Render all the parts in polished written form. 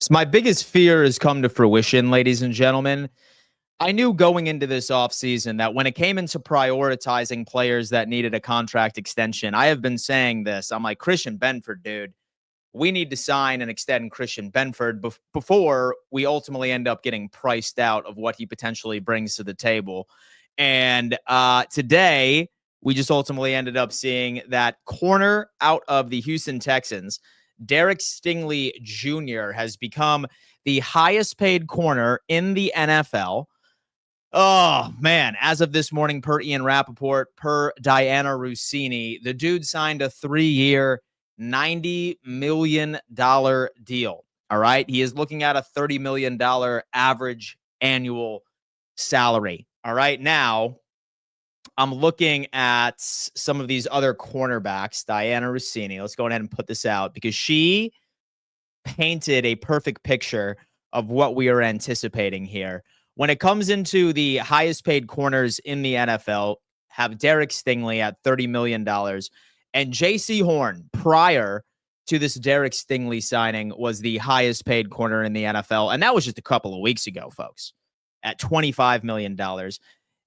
So my biggest fear has come to fruition, ladies and gentlemen. I knew going into this offseason that when it came into prioritizing players that needed a contract extension, I have been saying this. I'm like, Christian Benford, dude, we need to sign and extend Christian Benford before we ultimately end up getting priced out of what he potentially brings to the table. And today, we just ultimately ended up seeing that corner out of the Houston Texans, Derek Stingley Jr., has become the highest paid corner in the NFL. Oh, man. As of this morning, per Ian Rappaport, per Diana Rossini, the dude signed a 3-year, $90 million deal. All right. He is looking at a $30 million average annual salary. All right. Now, I'm looking at some of these other cornerbacks, Diana Rossini. Let's go ahead and put this out because she painted a perfect picture of what we are anticipating here. When it comes into the highest paid corners in the NFL, have Derek Stingley at $30 million. And J.C. Horn, prior to this Derek Stingley signing, was the highest paid corner in the NFL. And that was just a couple of weeks ago, folks, at $25 million.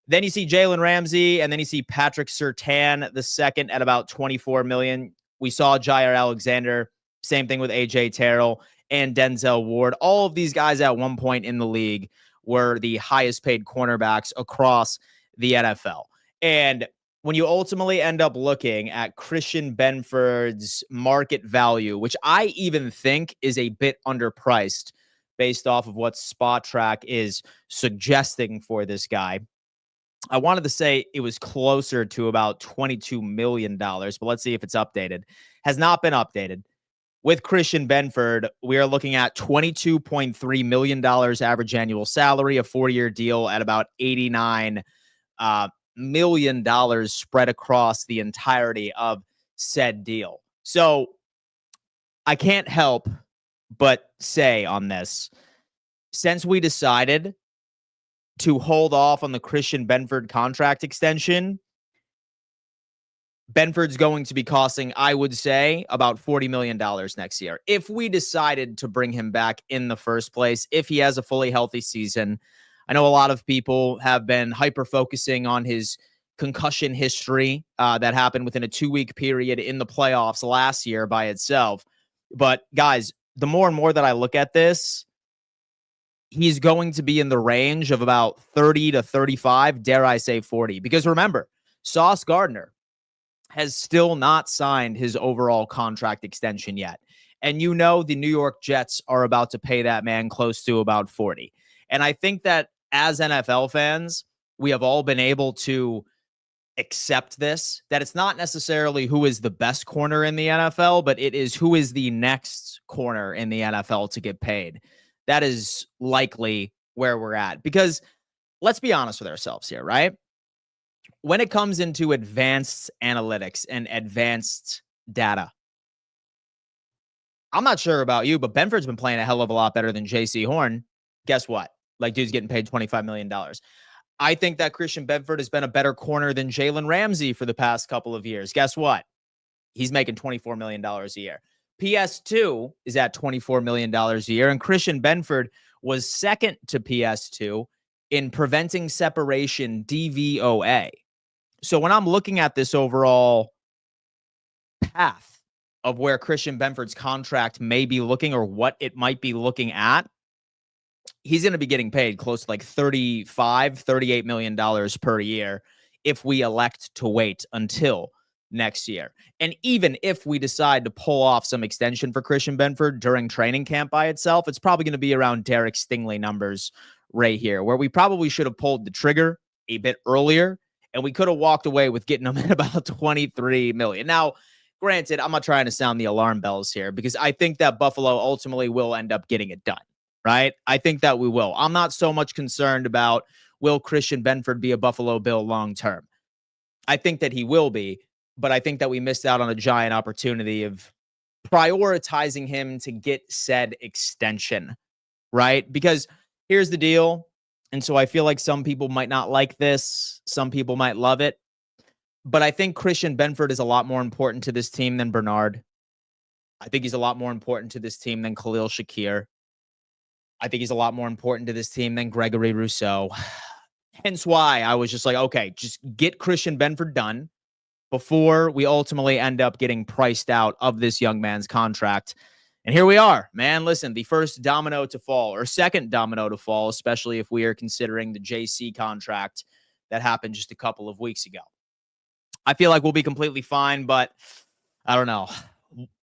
Then you see Jalen Ramsey, and then you see Patrick Surtain the second at about $24 million. We saw Jair Alexander, same thing with A.J. Terrell and Denzel Ward. All of these guys at one point in the league were the highest paid cornerbacks across the NFL. And when you ultimately end up looking at Christian Benford's market value, which I even think is a bit underpriced based off of what Spot Track is suggesting for this guy, I wanted to say it was closer to about $22 million, but let's see if it's updated. Has not been updated. With Christian Benford, we are looking at $22.3 million average annual salary, a 4-year deal at about $89 million spread across the entirety of said deal. So I can't help but say on this, since we decided to hold off on the Christian Benford contract extension, Benford's going to be costing, I would say, about $40 million next year. If we decided to bring him back in the first place, if he has a fully healthy season. I know a lot of people have been hyper-focusing on his concussion history that happened within a 2-week period in the playoffs last year by itself. But, guys, the more and more that I look at this, he's going to be in the range of about 30 to 35, dare I say 40. Because remember, Sauce Gardner has still not signed his overall contract extension yet. And you know the New York Jets are about to pay that man close to about 40. And I think that as NFL fans, we have all been able to accept this, that it's not necessarily who is the best corner in the NFL, but it is who is the next corner in the NFL to get paid. That is likely where we're at. Because let's be honest with ourselves here, right? When it comes into advanced analytics and advanced data, I'm not sure about you, but Benford's been playing a hell of a lot better than J.C. Horn. Guess what? Like, dude's getting paid $25 million. I think that Christian Benford has been a better corner than Jalen Ramsey for the past couple of years. Guess what? He's making $24 million a year. PS2 is at $24 million a year, and Christian Benford was second to PS2 in preventing separation DVOA. So when I'm looking at this overall path of where Christian Benford's contract may be looking or what it might be looking at, he's going to be getting paid close to like $38 million per year if we elect to wait until next year. And even if we decide to pull off some extension for Christian Benford during training camp by itself, it's probably going to be around Derek Stingley numbers right here, where we probably should have pulled the trigger a bit earlier, and we could have walked away with getting them at about $23 million. Now, granted, I'm not trying to sound the alarm bells here because I think that Buffalo ultimately will end up getting it done, right? I think that we will. I'm not so much concerned about will Christian Benford be a Buffalo Bill long term. I think that he will be, but I think that we missed out on a giant opportunity of prioritizing him to get said extension, right? Because here's the deal. And so I feel like some people might not like this. Some people might love it. But I think Christian Benford is a lot more important to this team than Bernard. I think he's a lot more important to this team than Khalil Shakir. I think he's a lot more important to this team than Gregory Rousseau. Hence why I was just like, okay, just get Christian Benford done before we ultimately end up getting priced out of this young man's contract. And here we are, man. Listen, the first domino to fall, or second domino to fall, especially if we are considering the JC contract that happened just a couple of weeks ago. I feel like we'll be completely fine, but I don't know.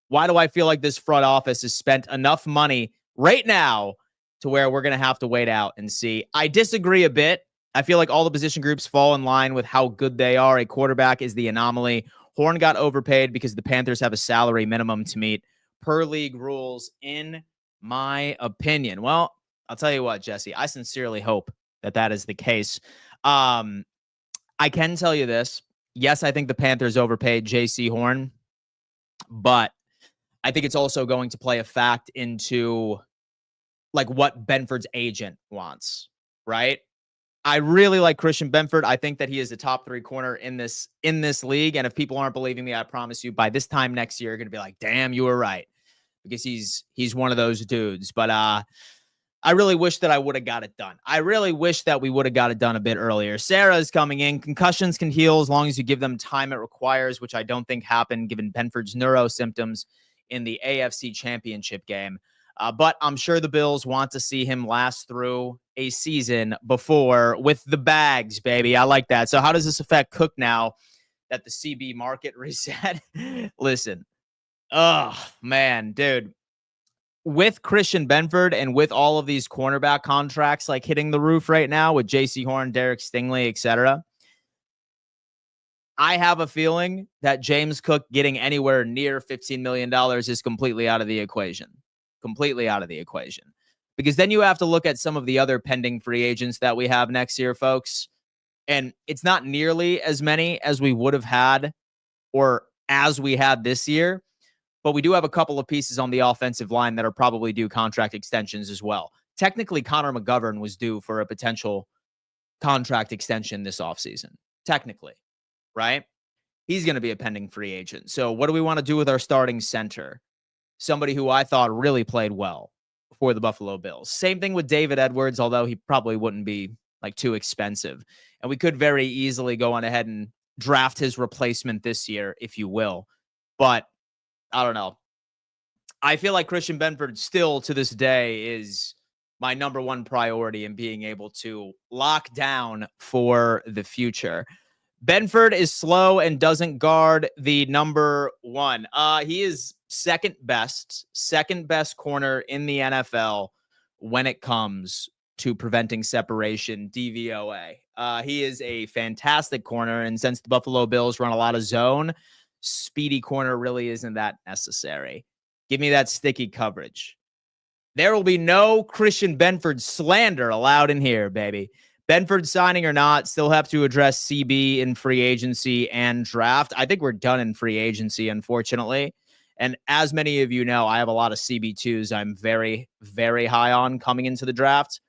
Why do I feel like this front office has spent enough money right now to where we're going to have to wait out and see? I disagree a bit. I feel like all the position groups fall in line with how good they are. A quarterback is the anomaly. Horn got overpaid because the Panthers have a salary minimum to meet per league rules, in my opinion. Well, I'll tell you what, Jesse, I sincerely hope that that is the case. I can tell you this. Yes, I think the Panthers overpaid J.C. Horn, but I think it's also going to play a fact into like what Benford's agent wants, right? I really like Christian Benford. I think that he is a top 3 corner in this league. And if people aren't believing me, I promise you by this time next year, you're going to be like, damn, you were right. Because he's one of those dudes. But I really wish that I would have got it done. I really wish that we would have got it done a bit earlier. Sarah is coming in. Concussions can heal as long as you give them time it requires, which I don't think happened given Benford's neuro symptoms in the AFC Championship game. But I'm sure the Bills want to see him last through a season before with the bags, baby. I like that. So how does this affect Cook now that the CB market reset? Listen. Oh, man, dude. With Christian Benford and with all of these cornerback contracts like hitting the roof right now with J.C. Horn, Derek Stingley, etc., I have a feeling that James Cook getting anywhere near $15 million is completely out of the equation. Completely out of the equation. Because then you have to look at some of the other pending free agents that we have next year, folks. And it's not nearly as many as we would have had or as we had this year. But we do have a couple of pieces on the offensive line that are probably due contract extensions as well. Technically, Connor McGovern was due for a potential contract extension this offseason. Technically, right? He's going to be a pending free agent. So what do we want to do with our starting center? Somebody who I thought really played well for the Buffalo Bills. Same thing with David Edwards, although he probably wouldn't be like too expensive. And we could very easily go on ahead and draft his replacement this year, if you will. But I don't know. I feel like Christian Benford still to this day is my number one priority in being able to lock down for the future. Benford is slow and doesn't guard the number 1. He is second best corner in the NFL when it comes to preventing separation, DVOA. He is a fantastic corner, and since the Buffalo Bills run a lot of zone, speedy corner really isn't that necessary. Give me that sticky coverage. There will be no Christian Benford slander allowed in here, baby. Benford signing or not, still have to address CB in free agency and draft. I think we're done in free agency, unfortunately. And as many of you know, I have a lot of CB2s I'm very, very high on coming into the draft.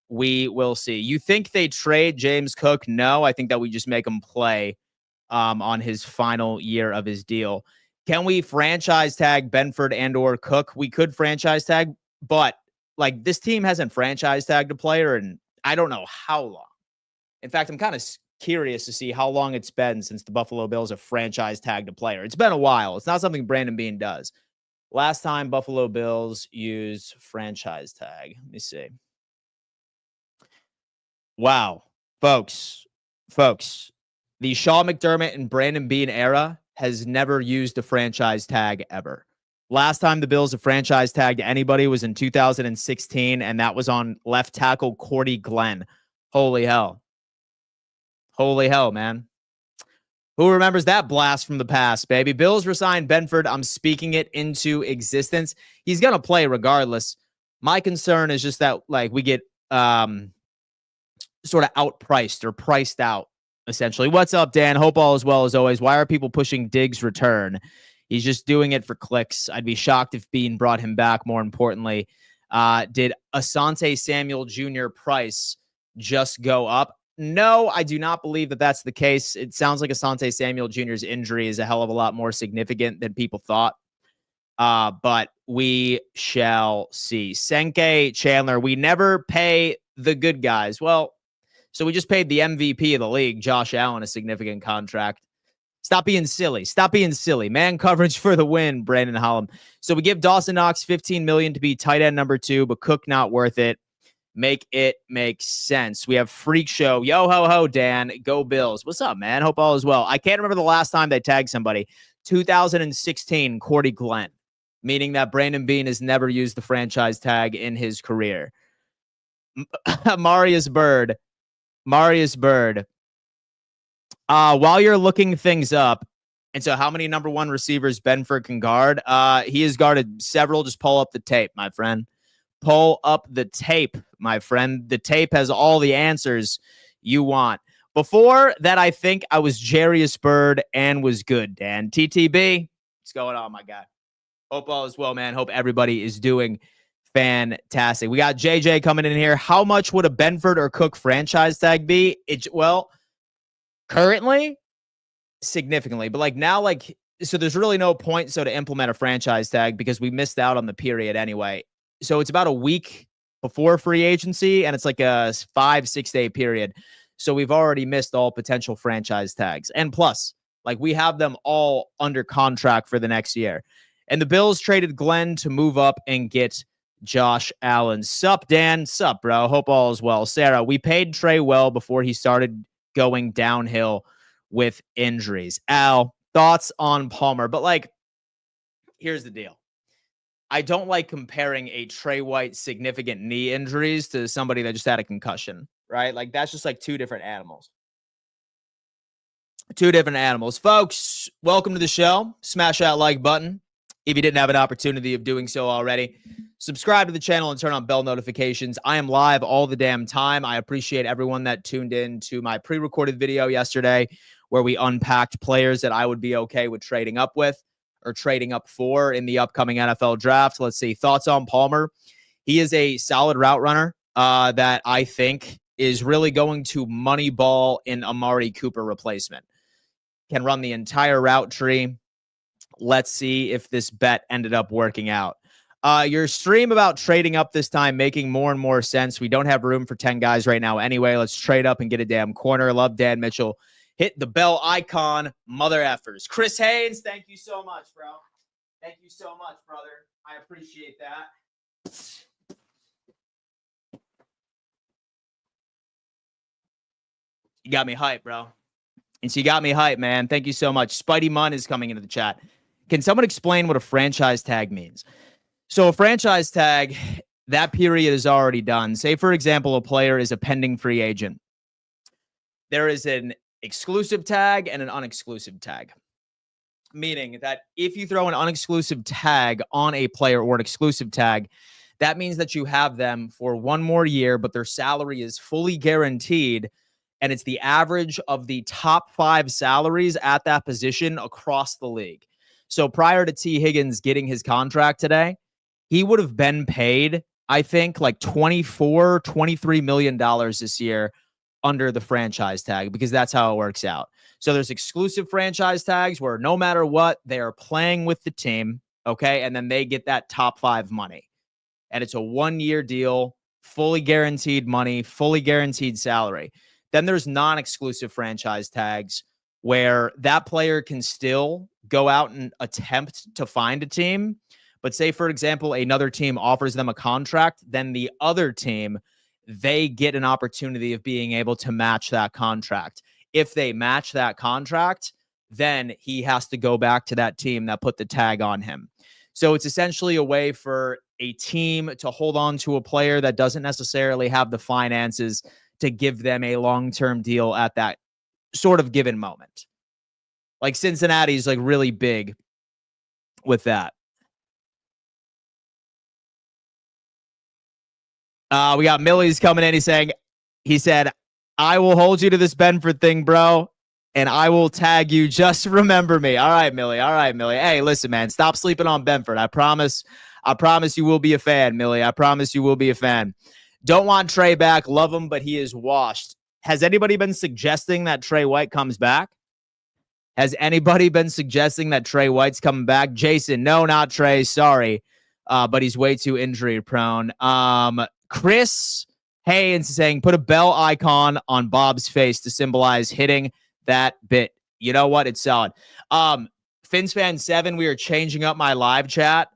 We will see. You think they trade James Cook? No, I think that we just make him play on his final year of his deal. Can we franchise tag Benford and or Cook? We could franchise tag, but like this team hasn't franchise tagged a player in I don't know how long. In fact, I'm kind of curious to see how long it's been since the Buffalo Bills have franchise tagged a player. It's been a while. It's not something Brandon Beane does. Last time Buffalo Bills used franchise tag. Let me see. Wow. Folks, the Sean McDermott and Brandon Beane era has never used a franchise tag ever. Last time the Bills have franchise tagged anybody was in 2016, and that was on left tackle Cordy Glenn. Holy hell. Holy hell, man. Who remembers that blast from the past, baby? Bills resign Benford. I'm speaking it into existence. He's going to play regardless. My concern is just that like we get sort of outpriced or priced out, essentially. What's up, Dan? Hope all is well as always. Why are people pushing Diggs' return? He's just doing it for clicks. I'd be shocked if Beane brought him back. More importantly, did Asante Samuel Jr. price just go up? No, I do not believe that that's the case. It sounds like Asante Samuel Jr.'s injury is a hell of a lot more significant than people thought. But we shall see. Senke Chandler, we never pay the good guys. Well, so we just paid the MVP of the league, Josh Allen, a significant contract. Stop being silly. Stop being silly. Man coverage for the win, Brandon Hollum. So we give Dawson Knox $15 million to be tight end number 2, but Cook not worth it. Make it make sense. We have Freak Show. Yo ho ho, Dan. Go Bills. What's up, man? Hope all is well. I can't remember the last time they tagged somebody. 2016, Cordy Glenn, meaning that Brandon Beane has never used the franchise tag in his career. Marius Bird. While you're looking things up, and so how many number 1 receivers Benford can guard? He has guarded several. Just pull up the tape, my friend. Pull up the tape, my friend. The tape has all the answers you want. Before that, I think I was Jarius Bird and was good, Dan. TTB, what's going on, my guy? Hope all is well, man. Hope everybody is doing fantastic. We got JJ coming in here. How much would a Benford or Cook franchise tag be? Well, currently, significantly. But like now, so there's really no point to implement a franchise tag because we missed out on the period anyway. So it's about a week before free agency, and it's like a 5-6 day period. So we've already missed all potential franchise tags. And plus, we have them all under contract for the next year. And the Bills traded Glenn to move up and get Josh Allen. Sup, Dan? Sup, bro? Hope all is well. Sarah, we paid Trey well before he started going downhill with injuries. Al, thoughts on Palmer? But here's the deal. I don't like comparing a Trey White significant knee injuries to somebody that just had a concussion, right? That's just two different animals. Two different animals. Folks, welcome to the show. Smash that like button if you didn't have an opportunity of doing so already. Subscribe to the channel and turn on bell notifications. I am live all the damn time. I appreciate everyone that tuned in to my pre-recorded video yesterday where we unpacked players that I would be okay with trading up with or trading up for in the upcoming NFL draft. Let's see. Thoughts on Palmer. He is a solid route runner that I think is really going to moneyball in Amari Cooper replacement. Can run the entire route tree. Let's see if this bet ended up working out. Your stream about trading up this time making more and more sense. We don't have room for 10 guys right now anyway. Let's trade up and get a damn corner. Love Dan Mitchell. Hit the bell icon, mother effers. Chris Haynes, thank you so much, bro. Thank you so much, brother. I appreciate that. You got me hyped, bro. And so you got me hyped, man. Thank you so much. Spidey Munn is coming into the chat. Can someone explain what a franchise tag means? So a franchise tag, that period is already done. Say, for example, a player is a pending free agent. There is an exclusive tag and an unexclusive tag. Meaning that if you throw an unexclusive tag on a player or an exclusive tag, that means that you have them for one more year, but their salary is fully guaranteed. And it's the average of the top 5 salaries at that position across the league. So prior to T. Higgins getting his contract today, he would have been paid, I think, $23 million this year under the franchise tag, because that's how it works out. So there's exclusive franchise tags where no matter what, they are playing with the team, okay? And then they get that top 5 money. And it's a 1-year deal, fully guaranteed money, fully guaranteed salary. Then there's non-exclusive franchise tags where that player can still go out and attempt to find a team. But say, for example, another team offers them a contract, then the other team, they get an opportunity of being able to match that contract. If they match that contract, then he has to go back to that team that put the tag on him. So it's essentially a way for a team to hold on to a player that doesn't necessarily have the finances to give them a long-term deal at that sort of given moment. Cincinnati is really big with that. We got Millie's coming in. He said, I will hold you to this Benford thing, bro, and I will tag you. Just remember me. All right, Millie. Hey, listen, man, stop sleeping on Benford. I promise you will be a fan, Millie. I promise you will be a fan. Don't want Trey back. Love him, but he is washed. Has anybody been suggesting that Trey White comes back? Has anybody been suggesting that Trey White's coming back? Jason, no, not Trey. Sorry. but he's way too injury prone. Chris Haynes is saying, put a bell icon on Bob's face to symbolize hitting that bit. You know what? It's solid. FinsFan7, we are changing up my live chat.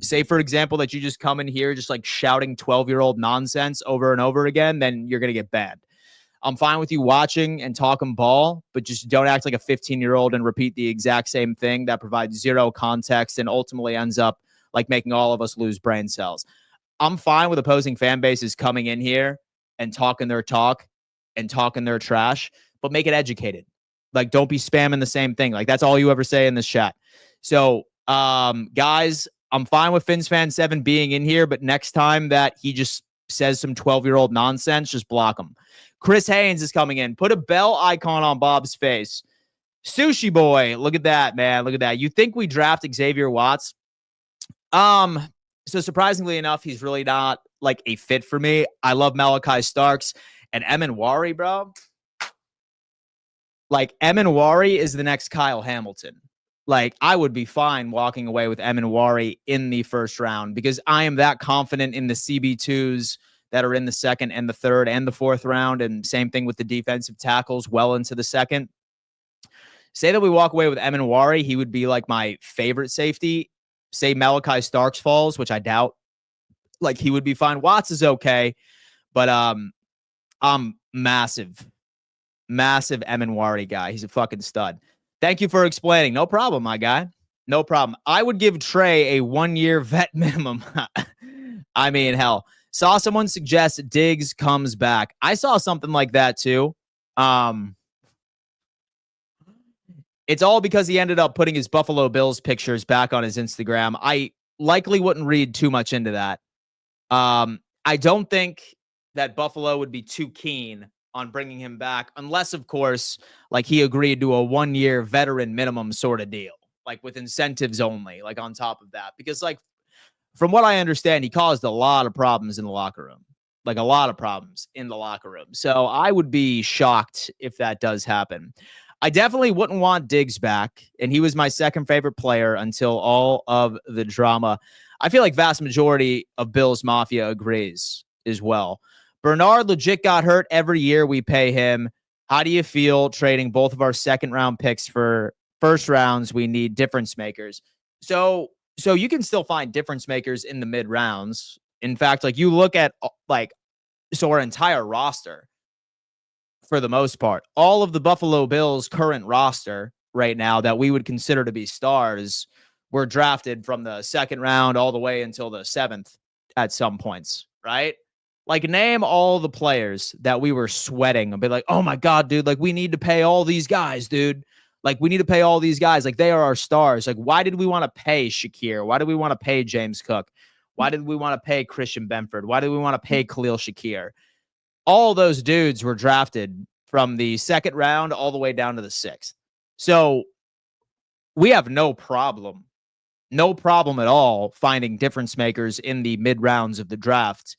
Say, for example, that you just come in here just like shouting 12-year-old nonsense over and over again, then you're going to get banned. I'm fine with you watching and talking ball, but just don't act like a 15-year-old and repeat the exact same thing that provides zero context and ultimately ends up like making all of us lose brain cells. I'm fine with opposing fan bases coming in here and talking their talk and talking their trash, but make it educated. Like, don't be spamming the same thing. Like, that's all you ever say in this chat. So, guys, I'm fine with FinsFan7 being in here, but next time that he just says some 12-year-old nonsense, just block him. Chris Haynes is coming in. Put a bell icon on Bob's face. Sushi Boy, look at that, man. Look at that. You think we draft Xavier Watts? So surprisingly enough, he's really not like a fit for me. I love Malachi Starks and Eminwari, bro. Like, Eminwari is the next Kyle Hamilton. Like, I would be fine walking away with Eminwari in the first round because I am that confident in the CB2s that are in the second and the third and the fourth round. And same thing with the defensive tackles well into the second. Say that we walk away with Eminwari, he would be like my favorite safety. Say Malachi Starks falls, which I doubt. Like, he would be fine. Watts is okay, but I'm massive Eminwari guy. He's a fucking stud. Thank you for explaining. No problem, my guy. No problem. I would give Trey a 1-year vet minimum. I mean, hell. Saw someone suggest Diggs comes back. I saw something like that too. It's all because he ended up putting his Buffalo Bills pictures back on his Instagram. I likely wouldn't read too much into that. I don't think that Buffalo would be too keen on bringing him back unless, of course, like he agreed to a 1-year veteran minimum sort of deal, like with incentives only, like on top of that. Because, like, from what I understand, he caused a lot of problems in the locker room, like a lot of problems in the locker room. So I would be shocked if that does happen. I definitely wouldn't want Diggs back, and he was my second favorite player until all of the drama. I feel like vast majority of Bills Mafia agrees as well. Bernard legit got hurt every year we pay him. How do you feel trading both of our second-round picks for first rounds? We need difference makers. So you can still find difference makers in the mid rounds. In fact, like, you look at our entire roster, for the most part, all of the Buffalo Bills current roster right now that we would consider to be stars were drafted from the second round all the way until the seventh at some points, right? Like, name all the players that we were sweating and be like, oh my God, dude, like, we need to pay all these guys, dude. Like, we need to pay all these guys. Like, they are our stars. Like, why did we want to pay Shakir? Why did we want to pay James Cook? Why did we want to pay Christian Benford? Why did we want to pay Khalil Shakir? All those dudes were drafted from the second round all the way down to the sixth. So we have no problem at all finding difference makers in the mid rounds of the draft.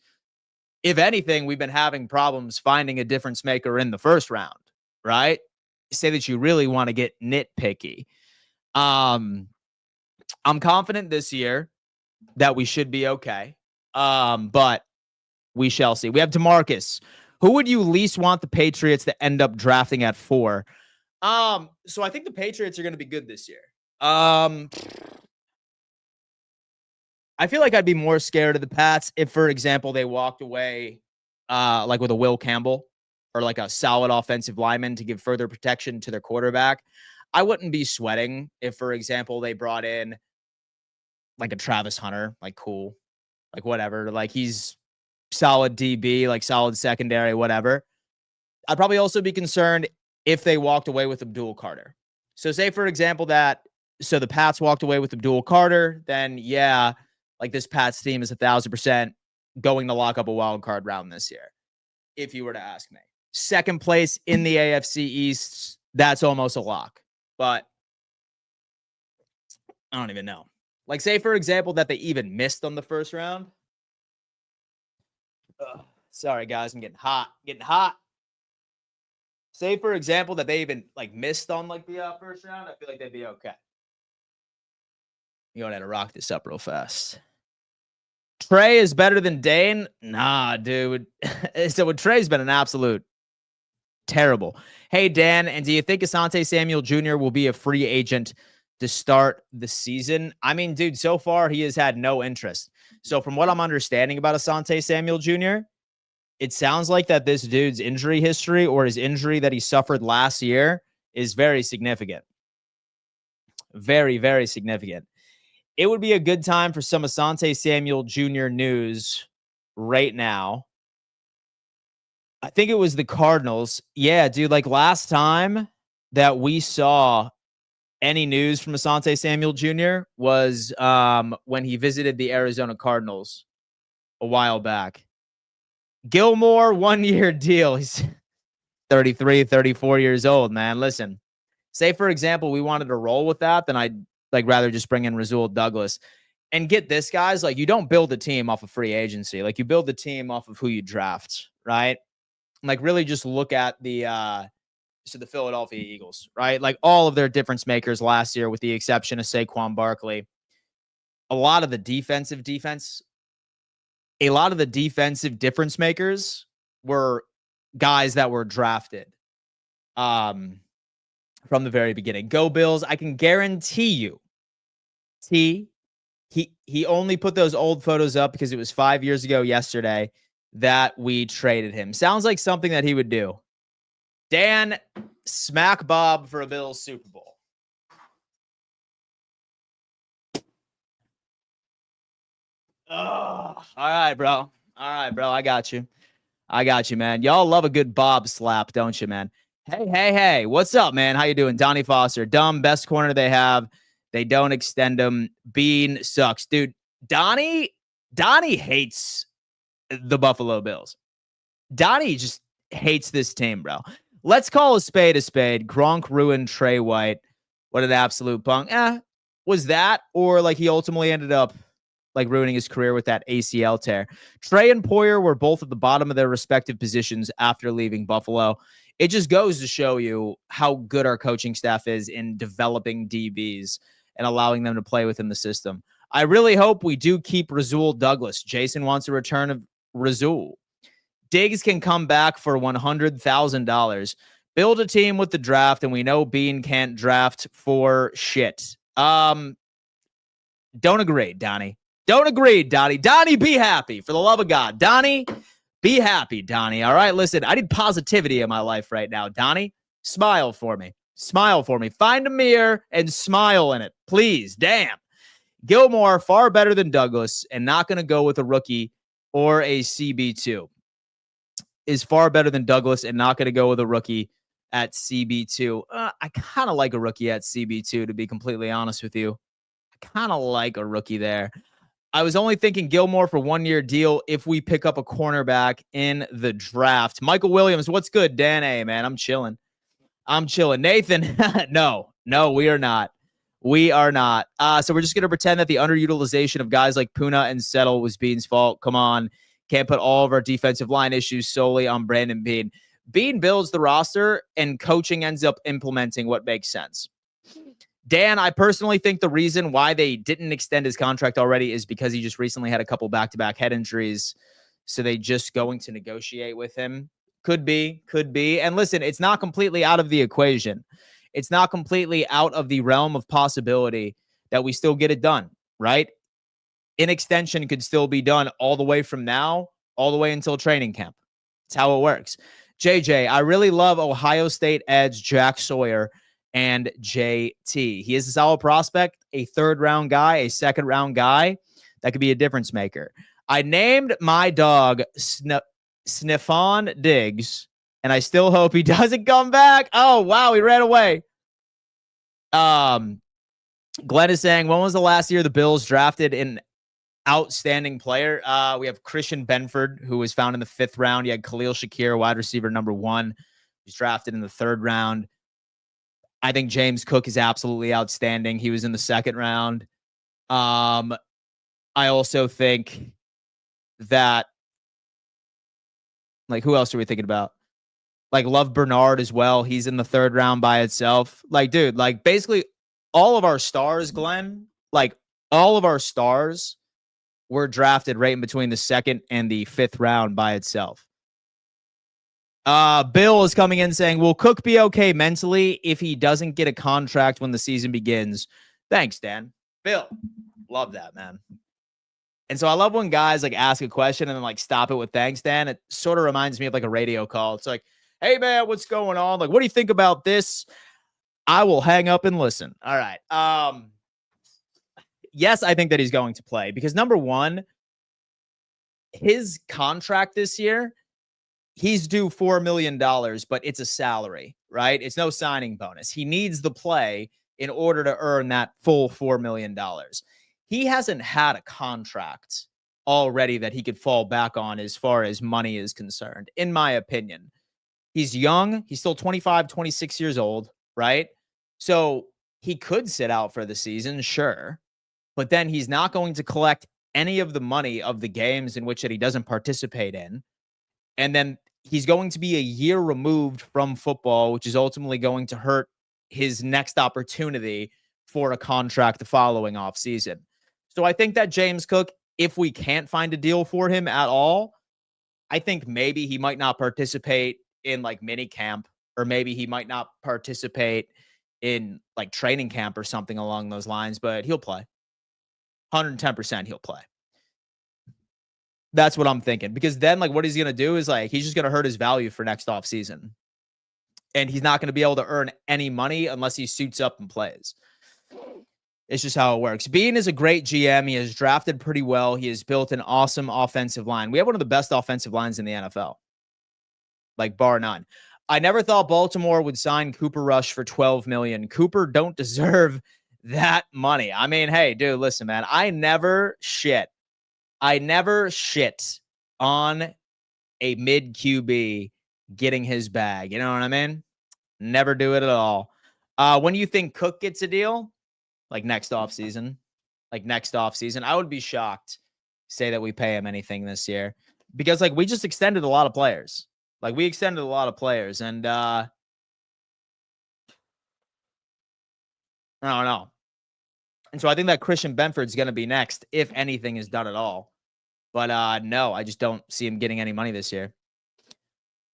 If anything, we've been having problems finding a difference maker in the first round, right? Say that you really want to get nitpicky. I'm confident this year that we should be okay. But we shall see. We have DeMarcus. Who would you least want the Patriots to end up drafting at 4? So I think the Patriots are going to be good this year. I feel like I'd be more scared of the Pats if, for example, they walked away like with a Will Campbell or like a solid offensive lineman to give further protection to their quarterback. I wouldn't be sweating if, for example, they brought in like a Travis Hunter, like, cool, like, whatever, like, he's solid DB, like solid secondary, whatever. I'd probably also be concerned if they walked away with Abdul Carter. So say, for example, so the Pats walked away with Abdul Carter, then yeah, like, this Pats team is 1,000% going to lock up a wild card round this year, if you were to ask me. Second place in the AFC East, that's almost a lock. But I don't even know. Like, say, for example, that they even missed on the first round. Sorry, guys, I'm getting hot. Say, for example, that they even, like, missed on, like, the first round. I feel like they'd be okay. You know, I had to rock this up real fast. Trey is better than Dane? Nah, dude. So Trey's been an absolute terrible. Hey, Dan, and do you think Asante Samuel Jr. will be a free agent to start the season? I mean, dude, so far he has had no interest. So from what I'm understanding about Asante Samuel Jr., it sounds like that this dude's injury history or his injury that he suffered last year is very significant. Very, very significant. It would be a good time for some Asante Samuel Jr. news right now. I think it was the Cardinals. Yeah, dude, like last time that we saw any news from Asante Samuel Jr. was when he visited the Arizona Cardinals a while back. Gilmore, 1-year deal. He's 33, 34 years old, man. Listen, say, for example, we wanted to roll with that, then I'd rather just bring in Rasul Douglas. And get this, guys, like you don't build a team off of free agency. Like you build the team off of who you draft, right? Like really just look at the Philadelphia Eagles, right? Like all of their difference makers last year, with the exception of Saquon Barkley. A lot of the defensive difference makers were guys that were drafted from the very beginning. Go Bills. I can guarantee you, he only put those old photos up because it was 5 years ago yesterday that we traded him. Sounds like something that he would do. Dan, smack Bob for a Bills Super Bowl. Oh, all right, bro. I got you, man. Y'all love a good Bob slap, don't you, man? Hey. What's up, man? How you doing? Donnie Foster. Dumb, best corner they have. They don't extend him. Beane sucks. Dude, Donnie hates the Buffalo Bills. Donnie just hates this team, bro. Let's call a spade a spade. Gronk ruined Trey White. What an absolute punk. Was that, or like he ultimately ended up like ruining his career with that ACL tear. Trey and Poyer were both at the bottom of their respective positions after leaving Buffalo. It just goes to show you how good our coaching staff is in developing DBs and allowing them to play within the system. I really hope we do keep Rasul Douglas. Jason wants a return of Rasul. Diggs can come back for $100,000. Build a team with the draft, and we know Beane can't draft for shit. Don't agree, Donnie. Don't agree, Donnie. Donnie, be happy. For the love of God. Donnie, be happy, Donnie. All right, listen, I need positivity in my life right now. Donnie, smile for me. Smile for me. Find a mirror and smile in it. Please. Damn. Gilmore, far better than Douglas, and not going to go with a rookie or a CB2. Is far better than Douglas and not going to go with a rookie at CB2. I kind of like a rookie at CB2, to be completely honest with you. I kind of like a rookie there. I was only thinking Gilmore for 1-year deal if we pick up a cornerback in the draft. Michael Williams, what's good? Dan A, man, I'm chilling. Nathan, no, we are not. We are not. So we're just going to pretend that the underutilization of guys like Puna and Settle was Beane's fault. Come on. Can't put all of our defensive line issues solely on Brandon Beane. Beane builds the roster, and coaching ends up implementing what makes sense. Dan, I personally think the reason why they didn't extend his contract already is because he just recently had a couple back-to-back head injuries. So they just going to negotiate with him. Could be. And listen, it's not completely out of the equation. It's not completely out of the realm of possibility that we still get it done, right? An extension could still be done all the way from now, all the way until training camp. That's how it works. JJ, I really love Ohio State edge Jack Sawyer and JT. He is a solid prospect, a third-round guy, a second-round guy that could be a difference maker. I named my dog Stefan Diggs, and I still hope he doesn't come back. Oh, wow, he ran away. Glenn is saying, when was the last year the Bills drafted an outstanding player? We have Christian Benford, who was found in the 5th round. You had Khalil Shakir, wide receiver number 1, who's drafted in the 3rd round. I think James Cook is absolutely outstanding. He was in the 2nd round. I also think that, like, who else are we thinking about? Like, Love Bernard as well. He's in the 3rd round by itself. Like, dude, like, basically all of our stars, Glenn, like, all of our stars were drafted right in between the 2nd and the 5th round by itself. Bill is coming in saying, will Cook be okay mentally if he doesn't get a contract when the season begins? Thanks, Dan. Bill, love that, man. And so I love when guys like ask a question and then like stop it with thanks, Dan. It sort of reminds me of like a radio call. It's like, hey, man, what's going on? Like, what do you think about this? I will hang up and listen. All right. Yes, I think that he's going to play because number one, his contract this year, he's due $4 million, but it's a salary, right? It's no signing bonus. He needs the play in order to earn that full $4 million. He hasn't had a contract already that he could fall back on as far as money is concerned, in my opinion. He's young. He's still 25, 26 years old, right? So he could sit out for the season, sure, but then he's not going to collect any of the money of the games in which that he doesn't participate in. And then he's going to be a year removed from football, which is ultimately going to hurt his next opportunity for a contract the following offseason. So I think that James Cook, if we can't find a deal for him at all, I think maybe he might not participate in like mini camp, or maybe he might not participate in like training camp or something along those lines, but he'll play. 110% he'll play. That's what I'm thinking. Because then like what he's going to do is like he's just going to hurt his value for next offseason. And he's not going to be able to earn any money unless he suits up and plays. It's just how it works. Beane is a great GM. He has drafted pretty well. He has built an awesome offensive line. We have one of the best offensive lines in the NFL. Like bar none. I never thought Baltimore would sign Cooper Rush for $12 million. Cooper don't deserve that money. I mean, hey, dude, listen, man. I never shit on a mid QB getting his bag. You know what I mean? Never do it at all. When do you think Cook gets a deal? Like next offseason. I would be shocked to say that we pay him anything this year. Because like we just extended a lot of players. And I don't know. And so I think that Christian Benford's going to be next if anything is done at all. But no, I just don't see him getting any money this year.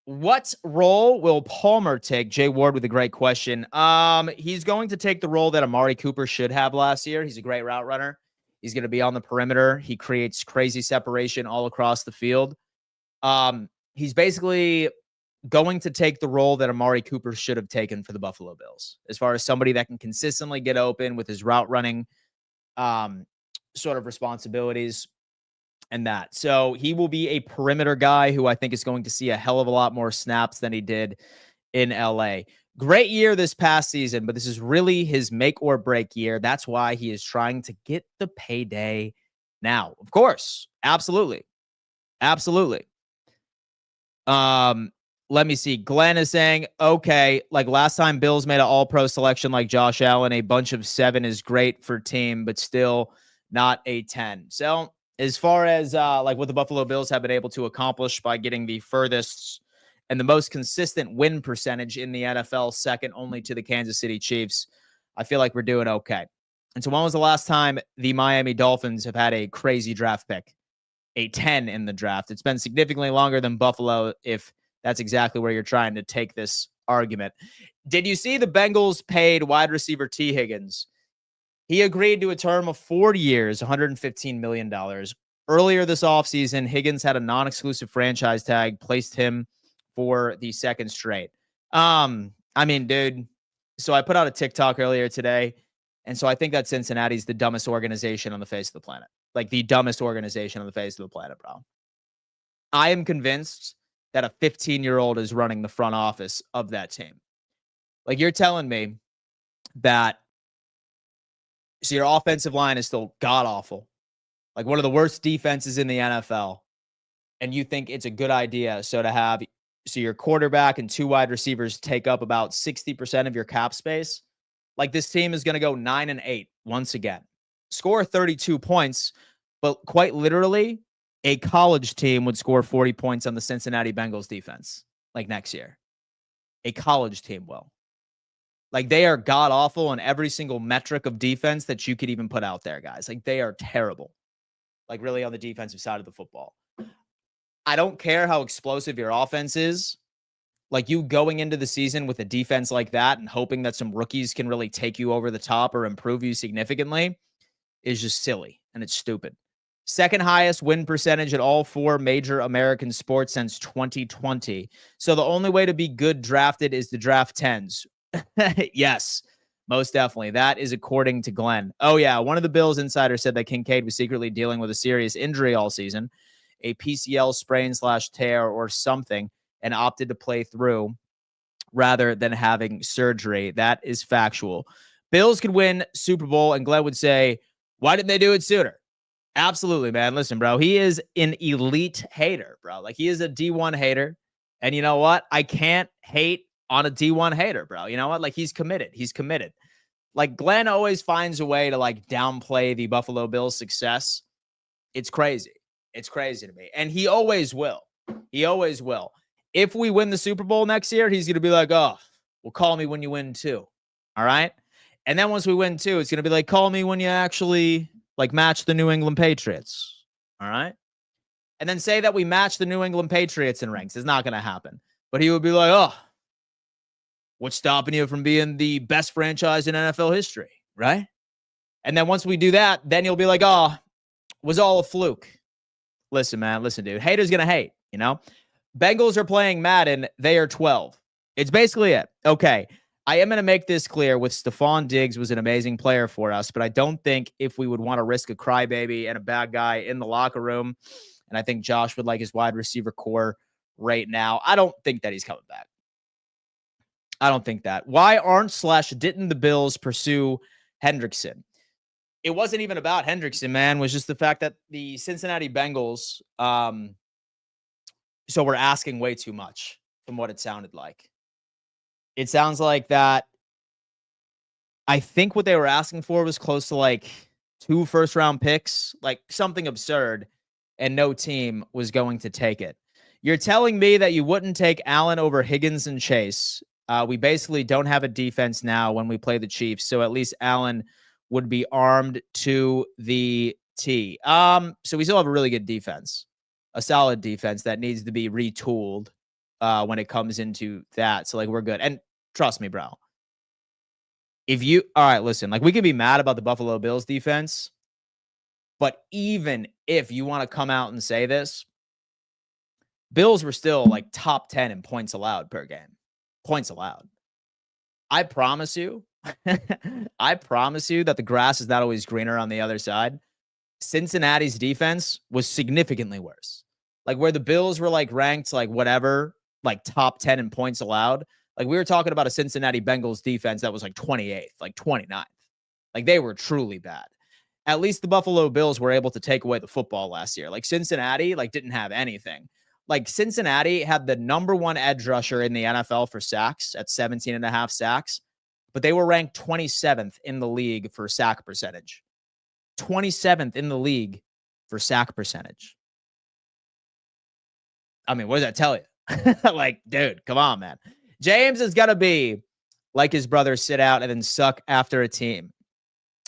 What role will Palmer take? Jay Ward with a great question. He's going to take the role that Amari Cooper should have last year. He's a great route runner. He's going to be on the perimeter. He creates crazy separation all across the field. He's basically going to take the role that Amari Cooper should have taken for the Buffalo Bills, as far as somebody that can consistently get open with his route running sort of responsibilities and that. So he will be a perimeter guy who I think is going to see a hell of a lot more snaps than he did in LA. Great year this past season, but this is really his make or break year. That's why he is trying to get the payday now. Of course. Absolutely. Let me see. Glenn is saying, okay, like last time Bills made an all-pro selection like Josh Allen, a bunch of 7 is great for team, but still not a 10. So as far as like what the Buffalo Bills have been able to accomplish by getting the furthest and the most consistent win percentage in the NFL, second only to the Kansas City Chiefs, I feel like we're doing okay. And so when was the last time the Miami Dolphins have had a crazy draft pick, a 10 in the draft? It's been significantly longer than Buffalo, if that's exactly where you're trying to take this argument. Did you see the Bengals paid wide receiver T. Higgins? He agreed to a term of 4 years, $115 million. Earlier this offseason, Higgins had a non-exclusive franchise tag, placed him for the second straight. I mean, dude, so I put out a TikTok earlier today, and so I think that Cincinnati's the dumbest organization on the face of the planet. Like the dumbest organization on the face of the planet, bro. I am convinced that a 15-year-old is running the front office of that team. Like you're telling me that so your offensive line is still god-awful, like one of the worst defenses in the NFL, and you think it's a good idea so to have your quarterback and 2 wide receivers take up about 60% of your cap space? Like this team is going to go 9-8 once again. Score 32 points, but quite literally, a college team would score 40 points on the Cincinnati Bengals defense, like next year. A college team will. Like they are god-awful on every single metric of defense that you could even put out there, guys. Like they are terrible. like really on the defensive side of the football. I don't care how explosive your offense is. Like you going into the season with a defense like that and hoping that some rookies can really take you over the top or improve you significantly is just silly and it's stupid. Second highest win percentage in all 4 major American sports since 2020. So the only way to be good drafted is to draft 10s. Yes, most definitely. That is according to Glenn. Oh, yeah. One of the Bills insiders said that Kincaid was secretly dealing with a serious injury all season, a PCL sprain/tear or something, and opted to play through rather than having surgery. That is factual. Bills could win Super Bowl, and Glenn would say, why didn't they do it sooner? Absolutely, man. Listen, bro, he is an elite hater, bro. Like, he is a D1 hater. And you know what? I can't hate on a D1 hater, bro. You know what? Like, he's committed. He's committed. Like, Glenn always finds a way to, like, downplay the Buffalo Bills' success. It's crazy. It's crazy to me. And he always will. He always will. If we win the Super Bowl next year, he's going to be like, oh, well, call me when you win 2. All right? And then once we win 2, it's going to be like, call me when you actually, like, match the New England Patriots. All right? And then say that we match the New England Patriots in ranks. It's not going to happen. But he would be like, oh, what's stopping you from being the best franchise in NFL history? Right? And then once we do that, then you'll be like, oh, was all a fluke. Listen, man. Listen, dude. Haters going to hate, you know? Bengals are playing Madden. They are 12. It's basically it. Okay. I am going to make this clear with Stefan Diggs was an amazing player for us, but I don't think if we would want to risk a crybaby and a bad guy in the locker room, and I think Josh would like his wide receiver core right now, I don't think that he's coming back. I don't think that. Why aren't/didn't the Bills pursue Hendrickson? It wasn't even about Hendrickson, man. It was just the fact that the Cincinnati Bengals, so we're asking way too much from what it sounded like. It sounds like that. I think what they were asking for was close to like 2 first-round picks, like something absurd, and no team was going to take it. You're telling me that you wouldn't take Allen over Higgins and Chase. We basically don't have a defense now when we play the Chiefs, so at least Allen would be armed to the T. So we still have a really good defense, a solid defense that needs to be retooled when it comes into that. So, like, we're good. And trust me, bro. All right, listen, like, we can be mad about the Buffalo Bills defense, but even if you want to come out and say this, Bills were still like top 10 in points allowed per game. Points allowed. I promise you, I promise you that the grass is not always greener on the other side. Cincinnati's defense was significantly worse. Like, where the Bills were like ranked like whatever, like top 10 in points allowed. Like, we were talking about a Cincinnati Bengals defense that was like 28th, like 29th. Like, they were truly bad. At least the Buffalo Bills were able to take away the football last year. Like, Cincinnati, like, didn't have anything. Like, Cincinnati had the #1 edge rusher in the NFL for sacks at 17.5 sacks, but they were ranked 27th in the league for sack percentage. 27th in the league for sack percentage. I mean, what does that tell you? Like, dude, come on, man. James is going to be like his brother, sit out and then suck after a team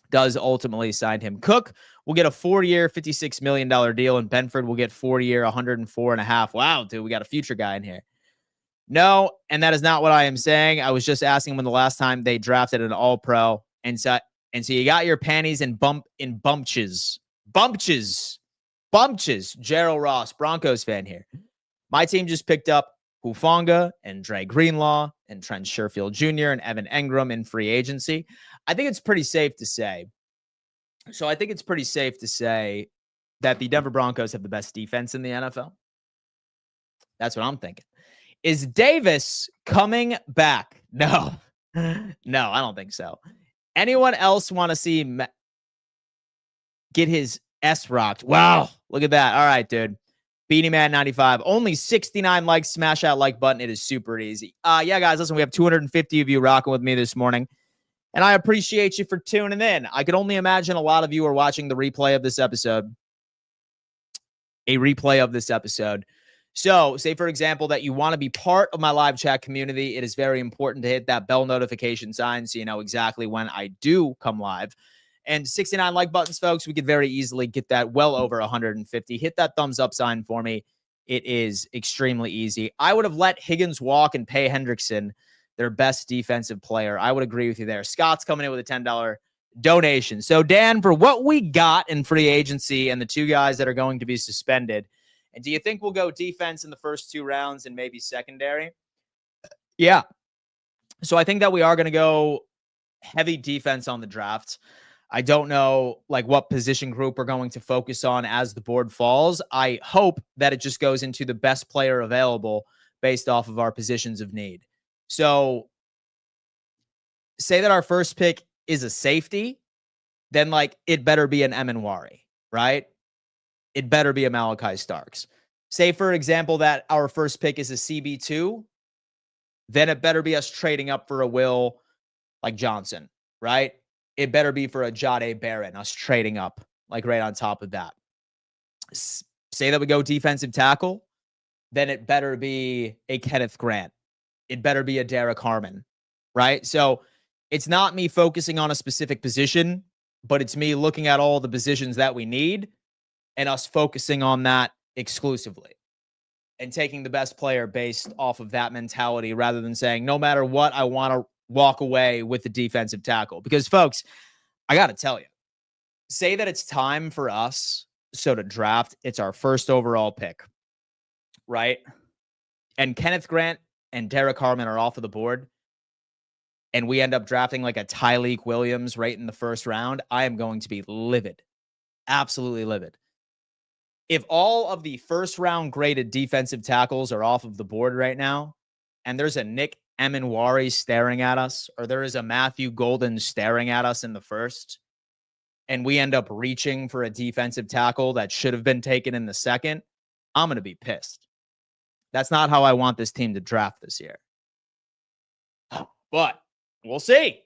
does ultimately sign him. Cook will get a 4-year, $56 million deal, and Benford will get 4-year, $104.5. Wow, dude, we got a future guy in here. No, and that is not what I am saying. I was just asking when the last time they drafted an all-pro, and so you got your panties in bumpches. Gerald Ross, Broncos fan here. My team just picked up Hufanga and Dre Greenlaw and Trent Sherfield Jr. and Evan Engram in free agency. I think it's pretty safe to say. So I think it's pretty safe to say that the Denver Broncos have the best defense in the NFL. That's what I'm thinking. Is Davis coming back? No. No, I don't think so. Anyone else want to see get his S rocked? Wow. Look at that. All right, dude. Beanie Man 95. Only 69 likes. Smash that like button. It is super easy. Yeah, guys, listen, we have 250 of you rocking with me this morning, and I appreciate you for tuning in. I can only imagine a lot of you are watching the replay of this episode. So, say, for example, that you want to be part of my live chat community. It is very important to hit that bell notification sign so you know exactly when I do come live. And 69 like buttons, folks. We could very easily get that well over 150. Hit that thumbs up sign for me. It is extremely easy. I would have let Higgins walk and pay Hendrickson their best defensive player. I would agree with you there. Scott's coming in with a $10 donation. So, Dan, for what we got in free agency and the two guys that are going to be suspended, and do you think we'll go defense in the first 2 rounds and maybe secondary? Yeah. So I think that we are going to go heavy defense on the draft. I don't know what position group we're going to focus on as the board falls. I hope that it just goes into the best player available based off of our positions of need. So say that our first pick is a safety, then it better be an Emanwari, right? It better be a Malachi Starks. Say, for example, that our first pick is a CB2, then it better be us trading up for a Will Johnson, right? It better be for a Jade Barron, us trading up right on top of that. Say that we go defensive tackle, then it better be a Kenneth Grant. It better be a Derek Harmon, right? So it's not me focusing on a specific position, but it's me looking at all the positions that we need and us focusing on that exclusively and taking the best player based off of that mentality rather than saying, no matter what, I want to walk away with the defensive tackle. Because, folks, I got to tell you, say that it's time for us, so to draft, it's our first overall pick, right? And Kenneth Grant and Derek Harmon are off of the board, and we end up drafting a Tyleek Williams right in the first round, I am going to be livid. Absolutely livid. If all of the first round graded defensive tackles are off of the board right now, and there's a Nick Emanwari staring at us, or there is a Matthew Golden staring at us in the first, and we end up reaching for a defensive tackle that should have been taken in the second, I'm going to be pissed. That's not how I want this team to draft this year. But we'll see.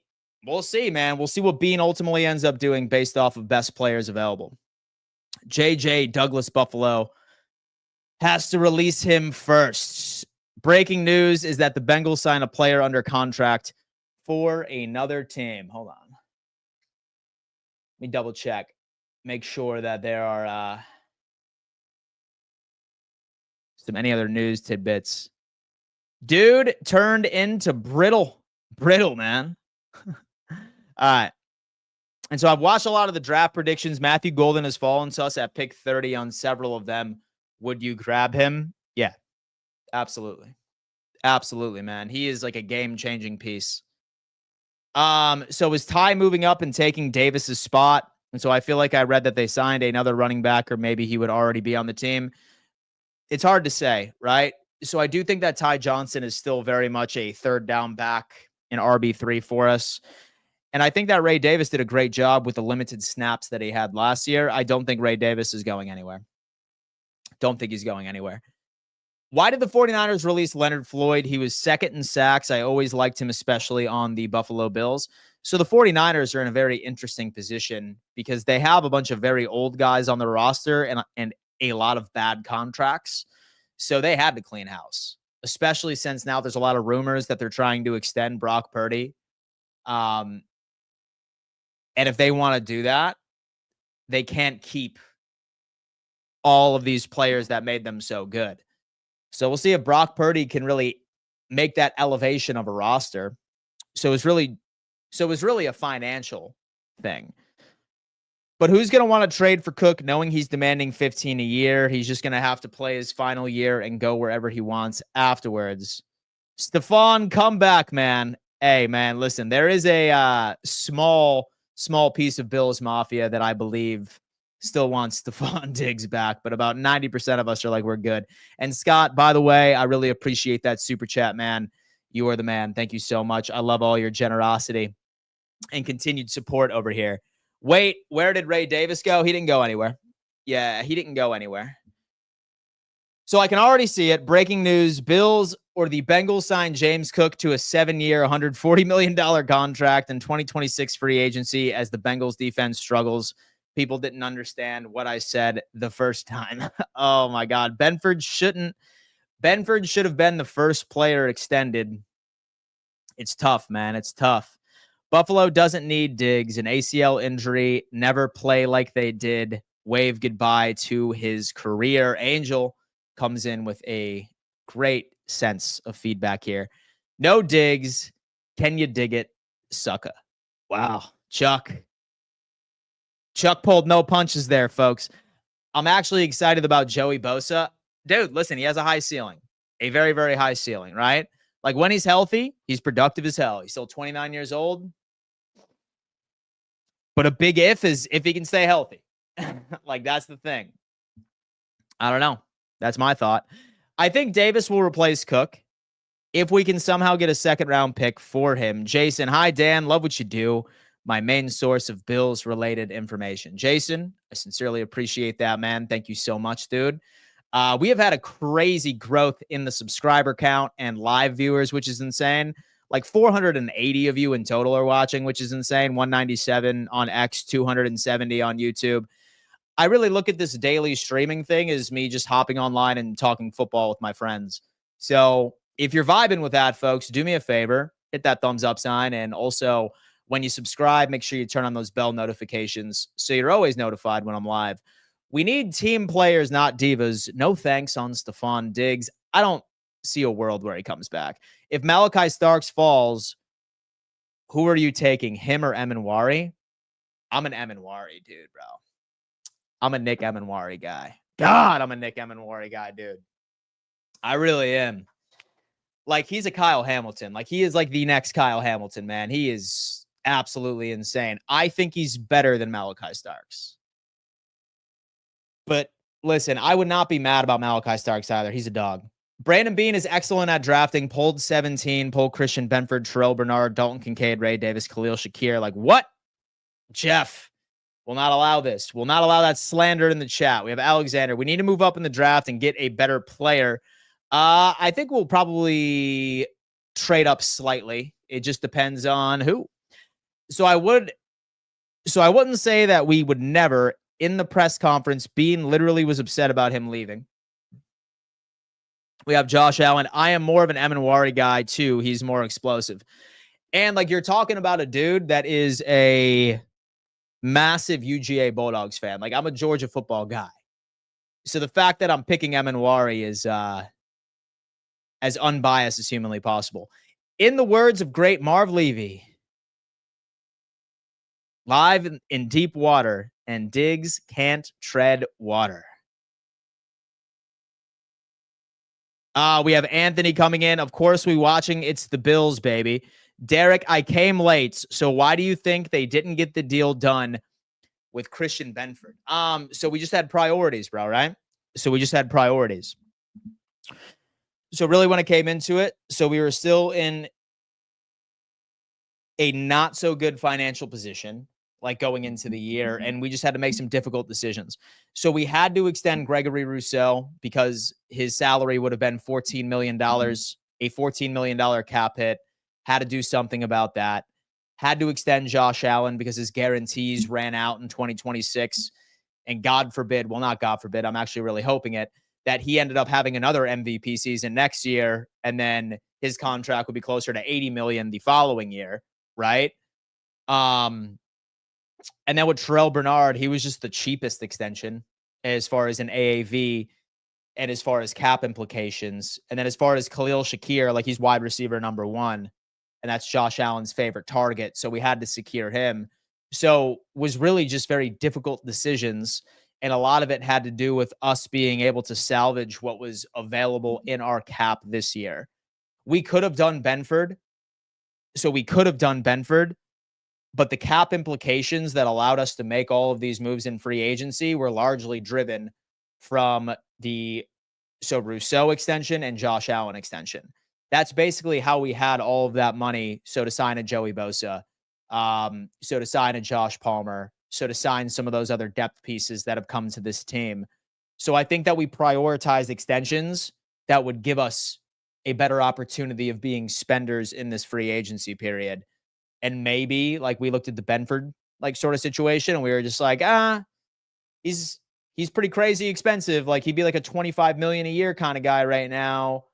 We'll see, man. We'll see what Beane ultimately ends up doing based off of best players available. JJ Douglas Buffalo has to release him first. Breaking news is that the Bengals sign a player under contract for another team. Hold on. Let me double check. Make sure that there are any other news tidbits. Dude turned into brittle. Brittle, man. All right. And so I've watched a lot of the draft predictions. Matthew Golden has fallen to us at pick 30 on several of them. Would you grab him? Yeah, absolutely. Absolutely, man. He is a game-changing piece. So is Ty moving up and taking Davis's spot? And so I feel like I read that they signed another running back, or maybe he would already be on the team. It's hard to say, right? So I do think that Ty Johnson is still very much a third down back in RB3 for us. And I think that Ray Davis did a great job with the limited snaps that he had last year. I don't think Ray Davis is going anywhere. Don't think he's going anywhere. Why did the 49ers release Leonard Floyd? He was second in sacks. I always liked him, especially on the Buffalo Bills. So the 49ers are in a very interesting position because they have a bunch of very old guys on the roster and a lot of bad contracts. So they had to clean house, especially since now there's a lot of rumors that they're trying to extend Brock Purdy. And if they want to do that, they can't keep all of these players that made them so good. So we'll see if Brock Purdy can really make that elevation of a roster. So it's really a financial thing. But who's going to want to trade for Cook knowing he's demanding $15 a year? He's just going to have to play his final year and go wherever he wants afterwards. Stefan, come back, man. Hey, man, listen, there is a small piece of Bills Mafia that I believe still wants Stefan Diggs back, but about 90% of us are we're good. And Scott, by the way, I really appreciate that super chat, man. You are the man. Thank you so much. I love all your generosity and continued support over here. Wait, where did Ray Davis go? He didn't go anywhere. Yeah, he didn't go anywhere. So I can already see it. Breaking news, Bills or the Bengals signed James Cook to a 7-year, $140 million contract in 2026 free agency as the Bengals defense struggles. People didn't understand what I said the first time. Oh, my God. Benford should have been the first player extended. It's tough, man. It's tough. Buffalo doesn't need Diggs. An ACL injury, never play like they did. Wave goodbye to his career. Angel comes in with a great sense of feedback here. No Diggs. Can you dig it? Sucka. Wow. Chuck pulled no punches there, folks. I'm actually excited about Joey Bosa. Dude, listen, he has a high ceiling, a very, very high ceiling, right? Like when he's healthy, he's productive as hell. He's still 29 years old. But a big if is if he can stay healthy. Like that's the thing. I don't know. That's my thought. I think Davis will replace Cook if we can somehow get a second-round pick for him. Jason, hi, Dan. Love what you do. My main source of Bills-related information. Jason, I sincerely appreciate that, man. Thank you so much, dude. We have had a crazy growth in the subscriber count and live viewers, which is insane. Like 480 of you in total are watching, which is insane. 197 on X, 270 on YouTube. I really look at this daily streaming thing as me just hopping online and talking football with my friends. So if you're vibing with that, folks, do me a favor, hit that thumbs up sign. And also, when you subscribe, make sure you turn on those bell notifications so you're always notified when I'm live. We need team players, not divas. No thanks on Stefan Diggs. I don't see a world where he comes back. If Malachi Starks falls, who are you taking, him or Emanwari? I'm an Emanwari dude, bro. I'm a Nick Emanwari guy. God, I'm a Nick Emanwari guy, dude. I really am. Like, he's a Kyle Hamilton. Like, he is like the next Kyle Hamilton, man. He is absolutely insane. I think he's better than Malachi Starks. But listen, I would not be mad about Malachi Starks either. He's a dog. Brandon Beane is excellent at drafting. Pulled 17. Pulled Christian Benford, Terrell Bernard, Dalton Kincaid, Ray Davis, Khalil Shakir. Like, what? Jeff will not allow this. Will not allow that slander in the chat. We have Alexander. We need to move up in the draft and get a better player. I think we'll probably trade up slightly. It just depends on who. So I wouldn't say that we would never. In the press conference, Beane literally was upset about him leaving. We have Josh Allen. I am more of an Emanwari guy too. He's more explosive. And like you're talking about a dude that is a massive UGA Bulldogs fan. Like I'm a Georgia football guy. So the fact that I'm picking Emanwari is as unbiased as humanly possible. In the words of great Marv Levy, live in deep water, and Diggs can't tread water. We have Anthony coming in. Of course, we watching. It's the Bills, baby. Derek, I came late. So why do you think they didn't get the deal done with Christian Benford? So we just had priorities, bro, right? So we just had priorities. So really when it came into it, so we were still in a not so good financial position, like going into the year, and we just had to make some difficult decisions. So we had to extend Gregory Rousseau because his salary would have been $14 million, a $14 million cap hit. Had to do something about that. Had to extend Josh Allen because his guarantees ran out in 2026. And God forbid, well, not God forbid, I'm actually really hoping it, that he ended up having another MVP season next year, and then his contract would be closer to $80 million the following year, right? And then with Terrell Bernard, he was just the cheapest extension as far as an AAV and as far as cap implications. And then as far as Khalil Shakir, like he's wide receiver number 1, and that's Josh Allen's favorite target. So we had to secure him. So was really just very difficult decisions. And a lot of it had to do with us being able to salvage what was available in our cap this year. We could have done Benford. But the cap implications that allowed us to make all of these moves in free agency were largely driven from the Rousseau extension and Josh Allen extension. That's basically how we had all of that money. So to sign a Joey Bosa, so to sign a Josh Palmer, so to sign some of those other depth pieces that have come to this team. So I think that we prioritized extensions that would give us a better opportunity of being spenders in this free agency period. And maybe like we looked at the Benford like sort of situation and we were just like, he's pretty crazy expensive. Like he'd be like a $25 million a year kind of guy right now.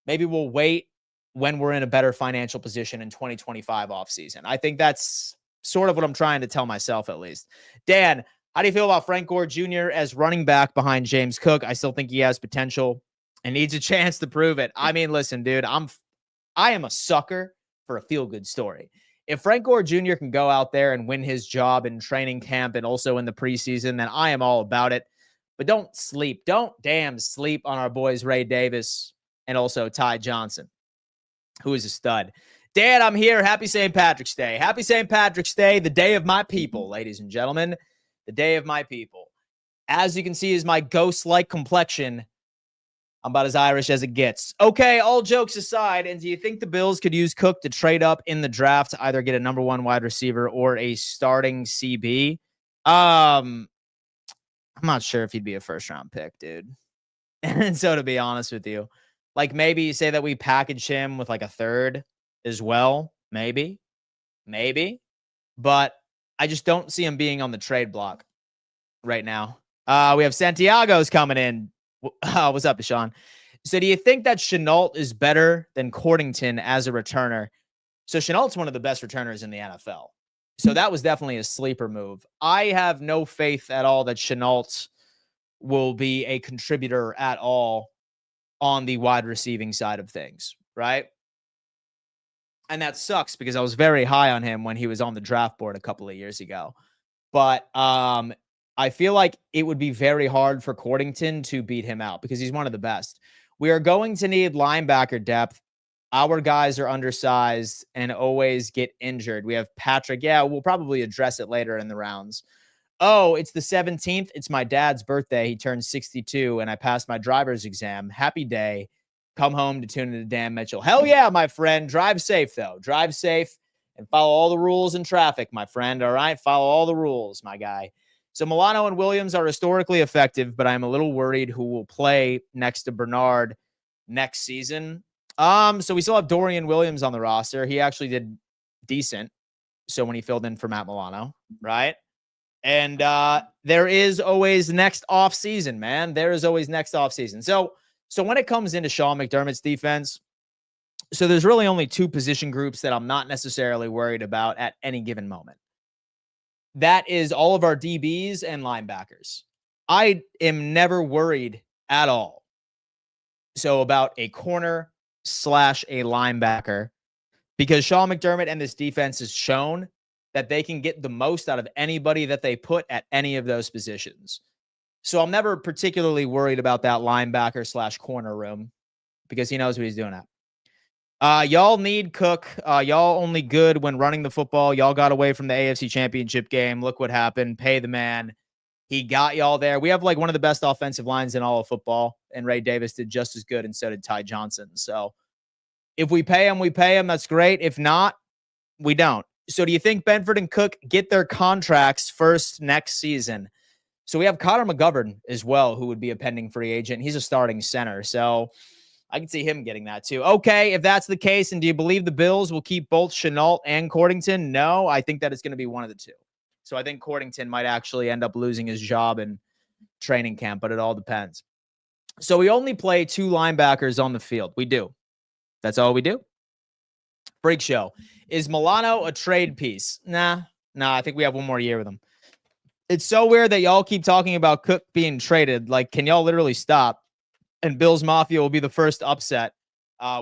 Maybe we'll wait when we're in a better financial position in 2025 offseason. I think that's sort of what I'm trying to tell myself, at least. Dan, how do you feel about Frank Gore Jr. as running back behind James Cook? I still think he has potential and needs a chance to prove it. I mean, listen, dude, I am a sucker for a feel-good story. If Frank Gore Jr. can go out there and win his job in training camp and also in the preseason, then I am all about it. But don't damn sleep on our boys Ray Davis and also Ty Johnson, who is a stud. Dan, I'm here. Happy St. Patrick's Day. Happy St. Patrick's Day, the day of my people, ladies and gentlemen. The day of my people. As you can see, is my ghost-like complexion. I'm about as Irish as it gets. Okay, all jokes aside, and do you think the Bills could use Cook to trade up in the draft to either get a number 1 wide receiver or a starting CB? I'm not sure if he'd be a first-round pick, dude. And so to be honest with you, like maybe say that we package him with like a third as well. Maybe. But I just don't see him being on the trade block right now. We have Santiago's coming in. What's up, Deshaun? So do you think that Chenault is better than Cordington as a returner? So Chenault's one of the best returners in the NFL. So that was definitely a sleeper move. I have no faith at all that Chenault will be a contributor at all on the wide receiving side of things, right? And that sucks because I was very high on him when he was on the draft board a couple of years ago. But I feel like it would be very hard for Cordington to beat him out because he's one of the best. We are going to need linebacker depth. Our guys are undersized and always get injured. We have Patrick. Yeah, we'll probably address it later in the rounds. Oh, it's the 17th. It's my dad's birthday. He turned 62 and I passed my driver's exam. Happy day. Come home to tune into Dan Mitchell. Hell yeah, my friend. Drive safe, though. Drive safe and follow all the rules in traffic, my friend. All right? Follow all the rules, my guy. So Milano and Williams are historically effective, but I'm a little worried who will play next to Bernard next season. So we still have Dorian Williams on the roster. He actually did decent. So when he filled in for Matt Milano, right? And there is always next off season, man. There is always next off season. So when it comes into Sean McDermott's defense, so there's really only 2 position groups that I'm not necessarily worried about at any given moment. That is all of our DBs and linebackers. I am never worried at all. So about a corner / a linebacker, because Sean McDermott and this defense has shown that they can get the most out of anybody that they put at any of those positions. So I'm never particularly worried about that linebacker / corner room because he knows what he's doing at. Y'all need Cook. Y'all only good when running the football. Y'all got away from the AFC Championship game. Look what happened. Pay the man. He got y'all there. We have like one of the best offensive lines in all of football, and Ray Davis did just as good, and so did Ty Johnson. So if we pay him, we pay him. That's great. If not, we don't. So do you think Benford and Cook get their contracts first next season? So we have Connor McGovern as well, who would be a pending free agent. He's a starting center. So I can see him getting that too. Okay, if that's the case, and do you believe the Bills will keep both Chenault and Cordington? No, I think that it's going to be one of the 2. So I think Cordington might actually end up losing his job in training camp, but it all depends. So we only play 2 linebackers on the field. We do. That's all we do. Freak show. Is Milano a trade piece? Nah, I think we have one more year with him. It's so weird that y'all keep talking about Cook being traded. Like, can y'all literally stop? And Bills Mafia will be the first upset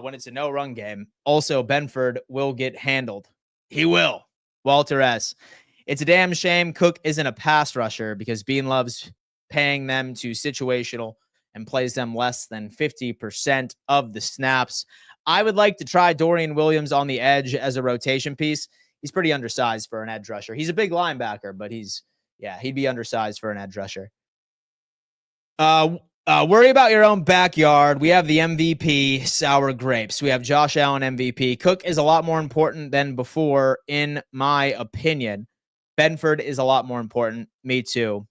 when it's a no-run game. Also, Benford will get handled. He will. Walter S. It's a damn shame Cook isn't a pass rusher because Beane loves paying them to situational and plays them less than 50% of the snaps. I would like to try Dorian Williams on the edge as a rotation piece. He's pretty undersized for an edge rusher. He's a big linebacker, but he'd be undersized for an edge rusher. Worry about your own backyard. We have the MVP, sour grapes. We have Josh Allen MVP. Cook is a lot more important than before, in my opinion. Benford is a lot more important. Me too.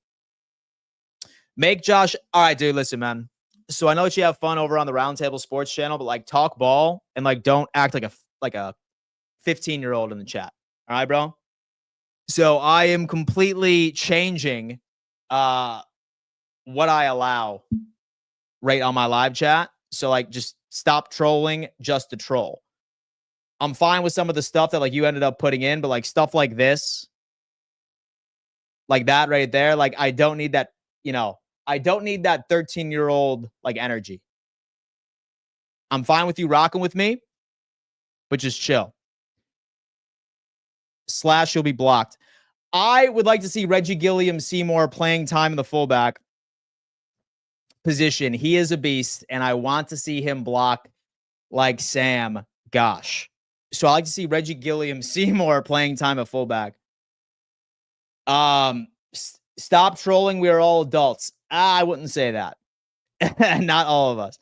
Make Josh. All right, dude, listen, man. So I know that you have fun over on the Roundtable Sports channel, but like talk ball and like don't act like a 15-year-old in the chat. All right, bro? So I am completely changing what I allow right on my live chat. So like just stop trolling just to troll. I'm fine with some of the stuff that like you ended up putting in, but like stuff like this, like that right there, like I don't need that, I don't need that 13-year-old like energy. I'm fine with you rocking with me, but just chill. / you'll be blocked. I would like to see Reggie Gilliam-Seymour playing time in the fullback position. He is a beast, and I want to see him block like Sam. Gosh. So I like to see Reggie Gilliam-Seymour playing time at fullback. Stop trolling. We are all adults. I wouldn't say that. Not all of us.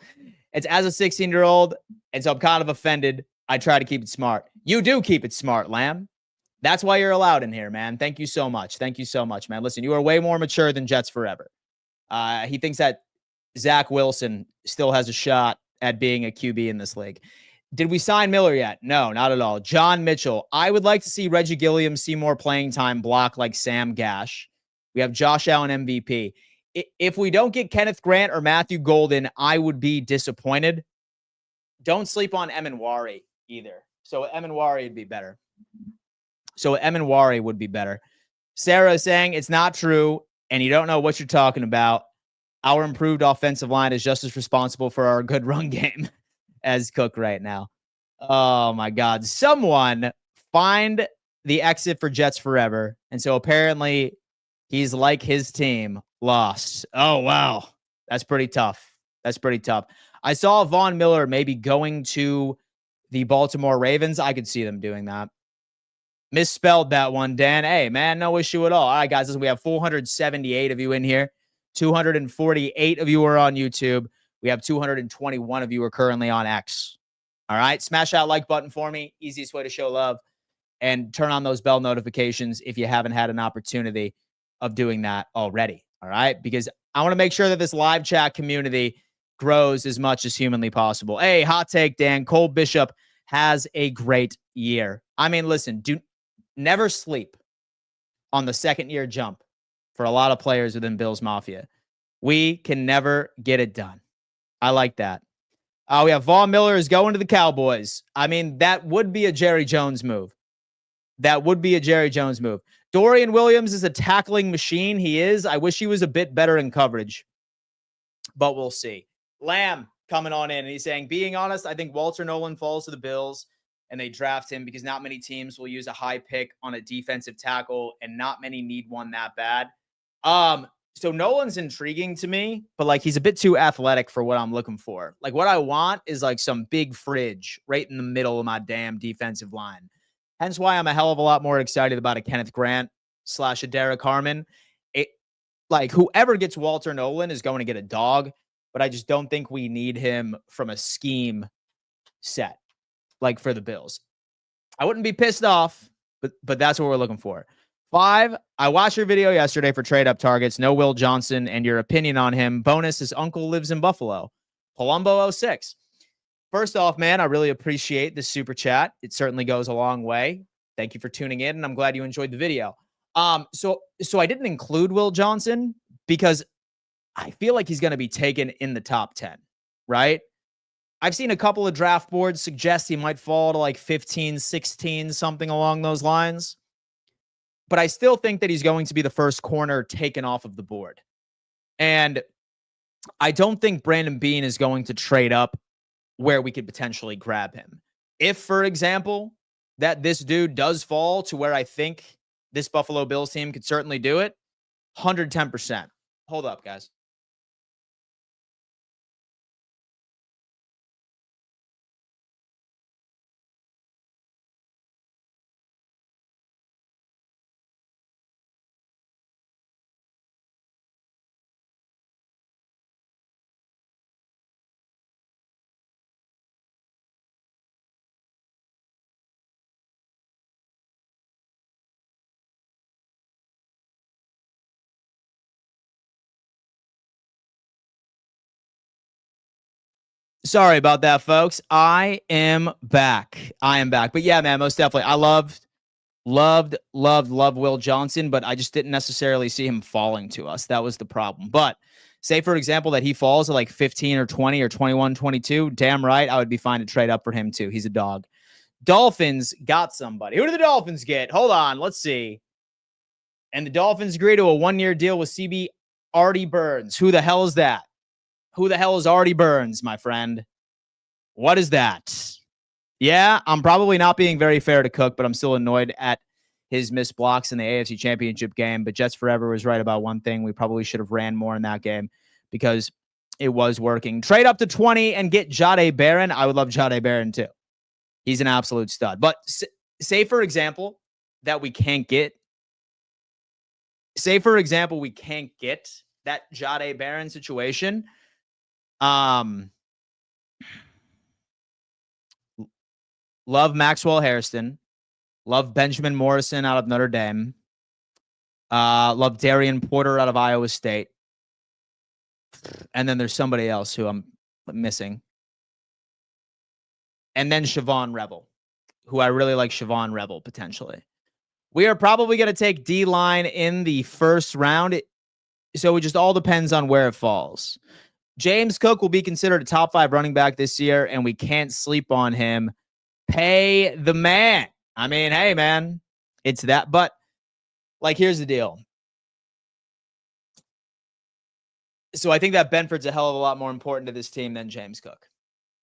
It's as a 16-year-old, and so I'm kind of offended. I try to keep it smart. You do keep it smart, Lamb. That's why you're allowed in here, man. Thank you so much. Thank you so much, man. Listen, you are way more mature than Jets Forever. He thinks that Zach Wilson still has a shot at being a QB in this league. Did we sign Miller yet? No, not at all. John Mitchell. I would like to see Reggie Gilliam-Seymour playing time block like Sam Gash. We have Josh Allen MVP. If we don't get Kenneth Grant or Matthew Golden, I would be disappointed. Don't sleep on Emanwari either. So Emanwari would be better. Sarah is saying it's not true, and you don't know what you're talking about. Our improved offensive line is just as responsible for our good run game as Cook right now. Oh, my God. Someone find the exit for Jets Forever. And so apparently he's like his team lost. Oh, wow. That's pretty tough. I saw Von Miller maybe going to the Baltimore Ravens. I could see them doing that. Misspelled that one, Dan. Hey, man, no issue at all. All right, guys, listen, we have 478 of you in here. 248 of you are on YouTube. We have 221 of you are currently on X. All right, smash that like button for me. Easiest way to show love. And turn on those bell notifications if you haven't had an opportunity of doing that already. All right, because I want to make sure that this live chat community grows as much as humanly possible. Hey, hot take, Dan. Cole Bishop has a great year. I mean, listen, never sleep on the second-year jump for a lot of players within Bills Mafia. We can never get it done. I like that. We have Von Miller is going to the Cowboys. I mean, that would be a Jerry Jones move. Dorian Williams is a tackling machine. He is. I wish he was a bit better in coverage, but we'll see. Lamb coming on in, and he's saying, being honest, I think Walter Nolan falls to the Bills, and they draft him because not many teams will use a high pick on a defensive tackle, and not many need one that bad. So Nolan's intriguing to me, but like he's a bit too athletic for what I'm looking for. Like what I want is like some big fridge right in the middle of my damn defensive line. Hence why I'm a hell of a lot more excited about a Kenneth Grant / a Derek Harmon. Like whoever gets Walter Nolan is going to get a dog, but I just don't think we need him from a scheme set like for the Bills. I wouldn't be pissed off, but that's what we're looking for. 5, I watched your video yesterday for trade up targets. No Will Johnson and your opinion on him. Bonus, his uncle lives in Buffalo. Palumbo 06. First off, man, I really appreciate the super chat. It certainly goes a long way. Thank you for tuning in, and I'm glad you enjoyed the video. So I didn't include Will Johnson because I feel like he's going to be taken in the top 10, right? I've seen a couple of draft boards suggest he might fall to like 15, 16, something along those lines. But I still think that he's going to be the first corner taken off of the board. And I don't think Brandon Beane is going to trade up where we could potentially grab him. If, for example, that this dude does fall to where I think this Buffalo Bills team could certainly do it, 110%. Hold up, guys. Sorry about that, folks. I am back. But yeah, man, most definitely. I loved Will Johnson, but I just didn't necessarily see him falling to us. That was the problem. But say, for example, that he falls at like 15 or 20 or 21, 22. Damn right. I would be fine to trade up for him too. He's a dog. Dolphins got somebody. Who did the Dolphins get? Hold on. Let's see. And the Dolphins agree to a 1-year deal with CB Artie Burns. Who the hell is that? Who the hell is Artie Burns, my friend? What is that? Yeah, I'm probably not being very fair to Cook, but I'm still annoyed at his missed blocks in the AFC Championship game. But Jets Forever was right about one thing. We probably should have ran more in that game because it was working. Trade up to 20 and get Jahdae Barron. I would love Jahdae Barron too. He's an absolute stud. But say, for example, that we can't get. Say, for example, we can't get that Jahdae Barron situation. Love Maxwell Hairston. Love Benjamin Morrison out of Notre Dame. Love Darian Porter out of Iowa State. And then there's somebody else who I'm missing. And then Siobhan Rebel, who I really like Siobhan Rebel potentially. We are probably going to take D-line in the first round. So it just all depends on where it falls. James Cook will be considered a top 5 running back this year, and we can't sleep on him. Pay the man. I mean, hey, man, it's that. But, like, here's the deal. So I think that Benford's a hell of a lot more important to this team than James Cook.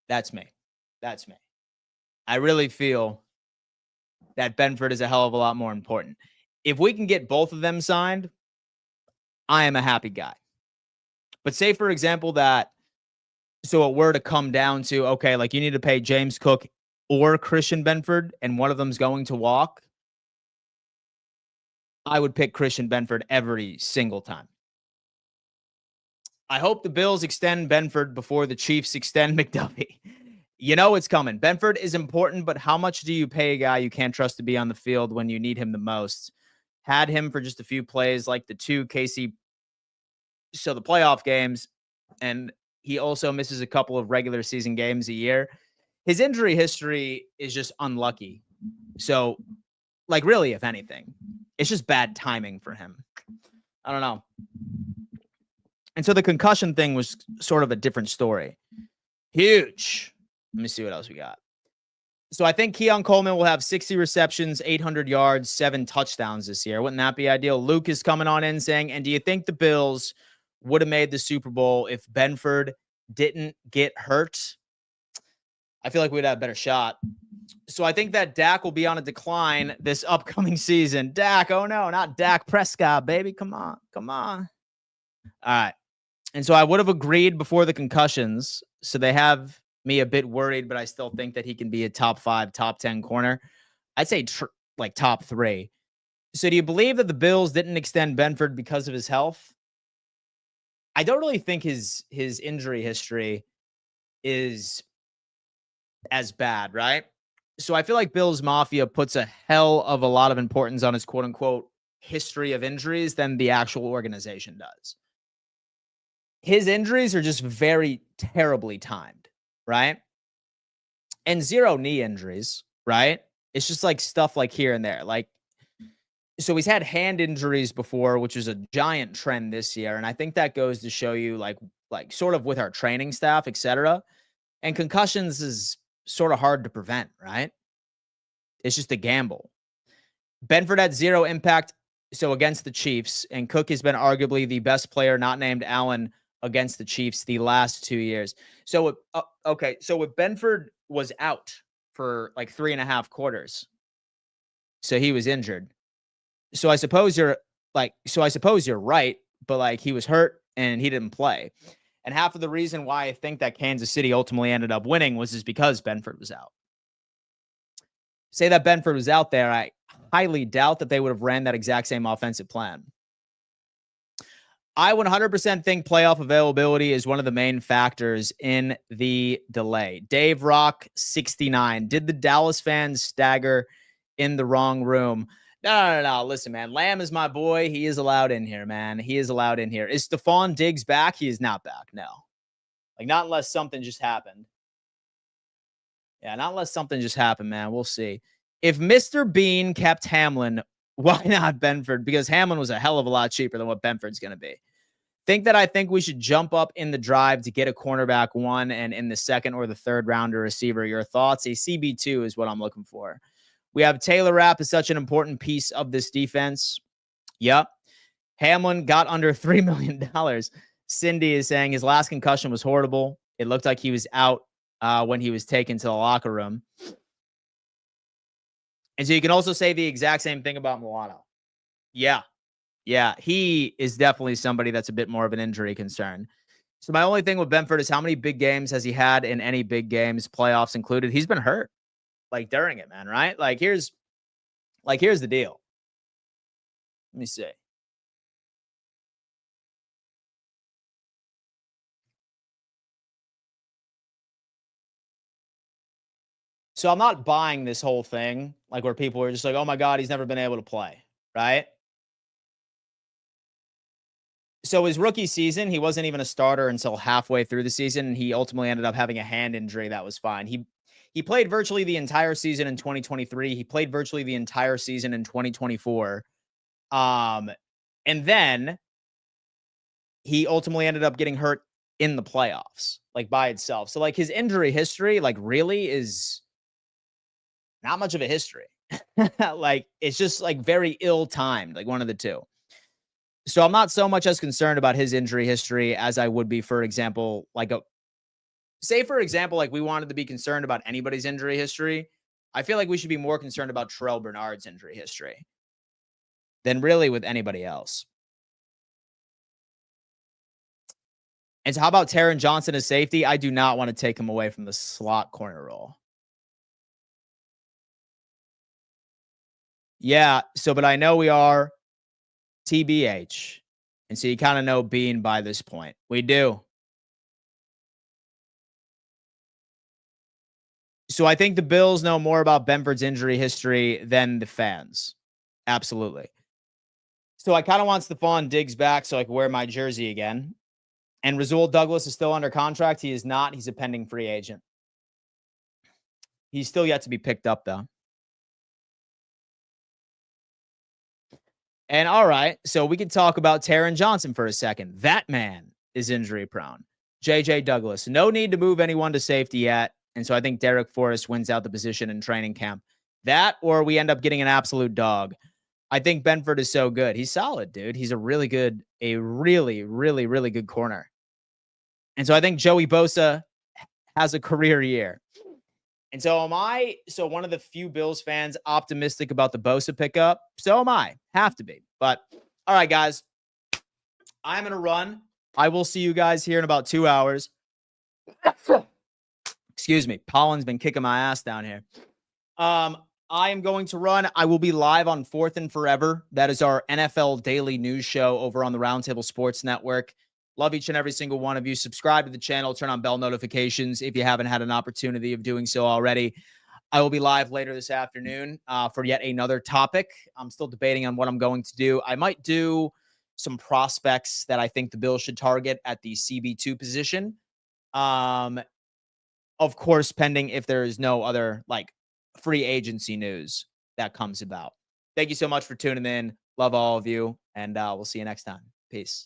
That's me. That's me. I really feel that Benford is a hell of a lot more important. If we can get both of them signed, I am a happy guy. But say, for example, that so it were to come down to, okay, like you need to pay James Cook or Christian Benford, and one of them's going to walk, I would pick Christian Benford every single time. I hope the Bills extend Benford before the Chiefs extend McDuffie. You know it's coming. Benford is important, but how much do you pay a guy you can't trust to be on the field when you need him the most? Had him for just a few plays, like the 2 KC, so the playoff games, and he also misses a couple of regular season games a year. His injury history is just unlucky. So, like, really, if anything, it's just bad timing for him. I don't know. And so the concussion thing was sort of a different story. Huge. Let me see what else we got. So I think Keon Coleman will have 60 receptions, 800 yards, 7 touchdowns this year. Wouldn't that be ideal? Luke is coming on in saying, and do you think the Bills would have made the Super Bowl if Benford didn't get hurt? I feel like we'd have a better shot. So I think that Dak will be on a decline this upcoming season. Dak, oh no, not Dak Prescott, baby. Come on, come on. All right. And so I would have agreed before the concussions. So they have me a bit worried, but I still think that he can be a top 5, top 10 corner. I'd say like top 3. So do you believe that the Bills didn't extend Benford because of his health? I don't really think his injury history is as bad, right? So I feel like Bills Mafia puts a hell of a lot of importance on his quote unquote history of injuries than the actual organization does. His injuries are just very terribly timed, right? And 0 knee injuries, right? It's just like stuff like here and there. Like, so he's had hand injuries before, which is a giant trend this year. And I think that goes to show you like sort of with our training staff, etc. And concussions is sort of hard to prevent, right? It's just a gamble. Benford had 0 impact. So against the Chiefs, and Cook has been arguably the best player not named Allen against the Chiefs the last 2 years. So, okay. So if Benford was out for like 3.5 quarters, so he was injured. So I suppose you're right, but like he was hurt and he didn't play. And half of the reason why I think that Kansas City ultimately ended up winning was because Benford was out. Say that Benford was out there, I highly doubt that they would have ran that exact same offensive plan. I 100% think playoff availability is one of the main factors in the delay. Dave Rock, 69. Did the Dallas fans stagger in the wrong room? No. Listen, man. Lamb is my boy. He is allowed in here, man. He is allowed in here. Is Stefan Diggs back? He is not back. No. Like, not unless something just happened. Yeah, not unless something just happened, man. We'll see. If Mr. Beane kept Hamlin, why not Benford? Because Hamlin was a hell of a lot cheaper than what Benford's going to be. I think we should jump up in the drive to get a cornerback 1 and in the second or the third round a receiver. Your thoughts? A CB2 is what I'm looking for. We have Taylor Rapp is such an important piece of this defense. Yep. Hamlin got under $3 million. Cindy is saying his last concussion was horrible. It looked like he was out when he was taken to the locker room. And so you can also say the exact same thing about Milano. Yeah. Yeah. He is definitely somebody that's a bit more of an injury concern. So my only thing with Benford is how many big games has he had in any big games, playoffs included? He's been hurt like during it, man, right? Here's the deal. Let me see. So I'm not buying this whole thing, like where people are just like, oh my God, he's never been able to play, right? So his rookie season, he wasn't even a starter until halfway through the season. And he ultimately ended up having a hand injury that was fine. He played virtually the entire season in 2023. He played virtually the entire season in 2024. And then he ultimately ended up getting hurt in the playoffs, like by itself. So like his injury history, like really is not much of a history. Like it's just like very ill-timed, like one of the two. So I'm not so much as concerned about his injury history as I would be, for example, like for example, like we wanted to be concerned about anybody's injury history. I feel like we should be more concerned about Terrell Bernard's injury history than really with anybody else. And so how about Taron Johnson as safety? I do not want to take him away from the slot corner role. Yeah. So, but I know we are TBH. And so you kind of know Beane by this point. We do. So I think the Bills know more about Benford's injury history than the fans. Absolutely. So I kind of want Stefan Diggs back so I can wear my jersey again. And Rasul Douglas is still under contract. He is not. He's a pending free agent. He's still yet to be picked up, though. And all right, so we can talk about Taron Johnson for a second. That man is injury prone. JJ Douglas, no need to move anyone to safety yet. And so I think Derek Forrest wins out the position in training camp. That or we end up getting an absolute dog. I think Benford is so good. He's solid, dude. He's a really, really good corner. And so I think Joey Bosa has a career year. And so one of the few Bills fans optimistic about the Bosa pickup? So am I. Have to be. But all right, guys. I'm going to run. I will see you guys here in about 2 hours. Excuse me. Pollen's been kicking my ass down here. I am going to run. I will be live on 4th and Forever. That is our NFL daily news show over on the Roundtable Sports Network. Love each and every single one of you. Subscribe to the channel. Turn on bell notifications if you haven't had an opportunity of doing so already. I will be live later this afternoon for yet another topic. I'm still debating on what I'm going to do. I might do some prospects that I think the Bills should target at the CB2 position. Of course, pending if there is no other like free agency news that comes about. Thank you so much for tuning in. Love all of you. And we'll see you next time. Peace.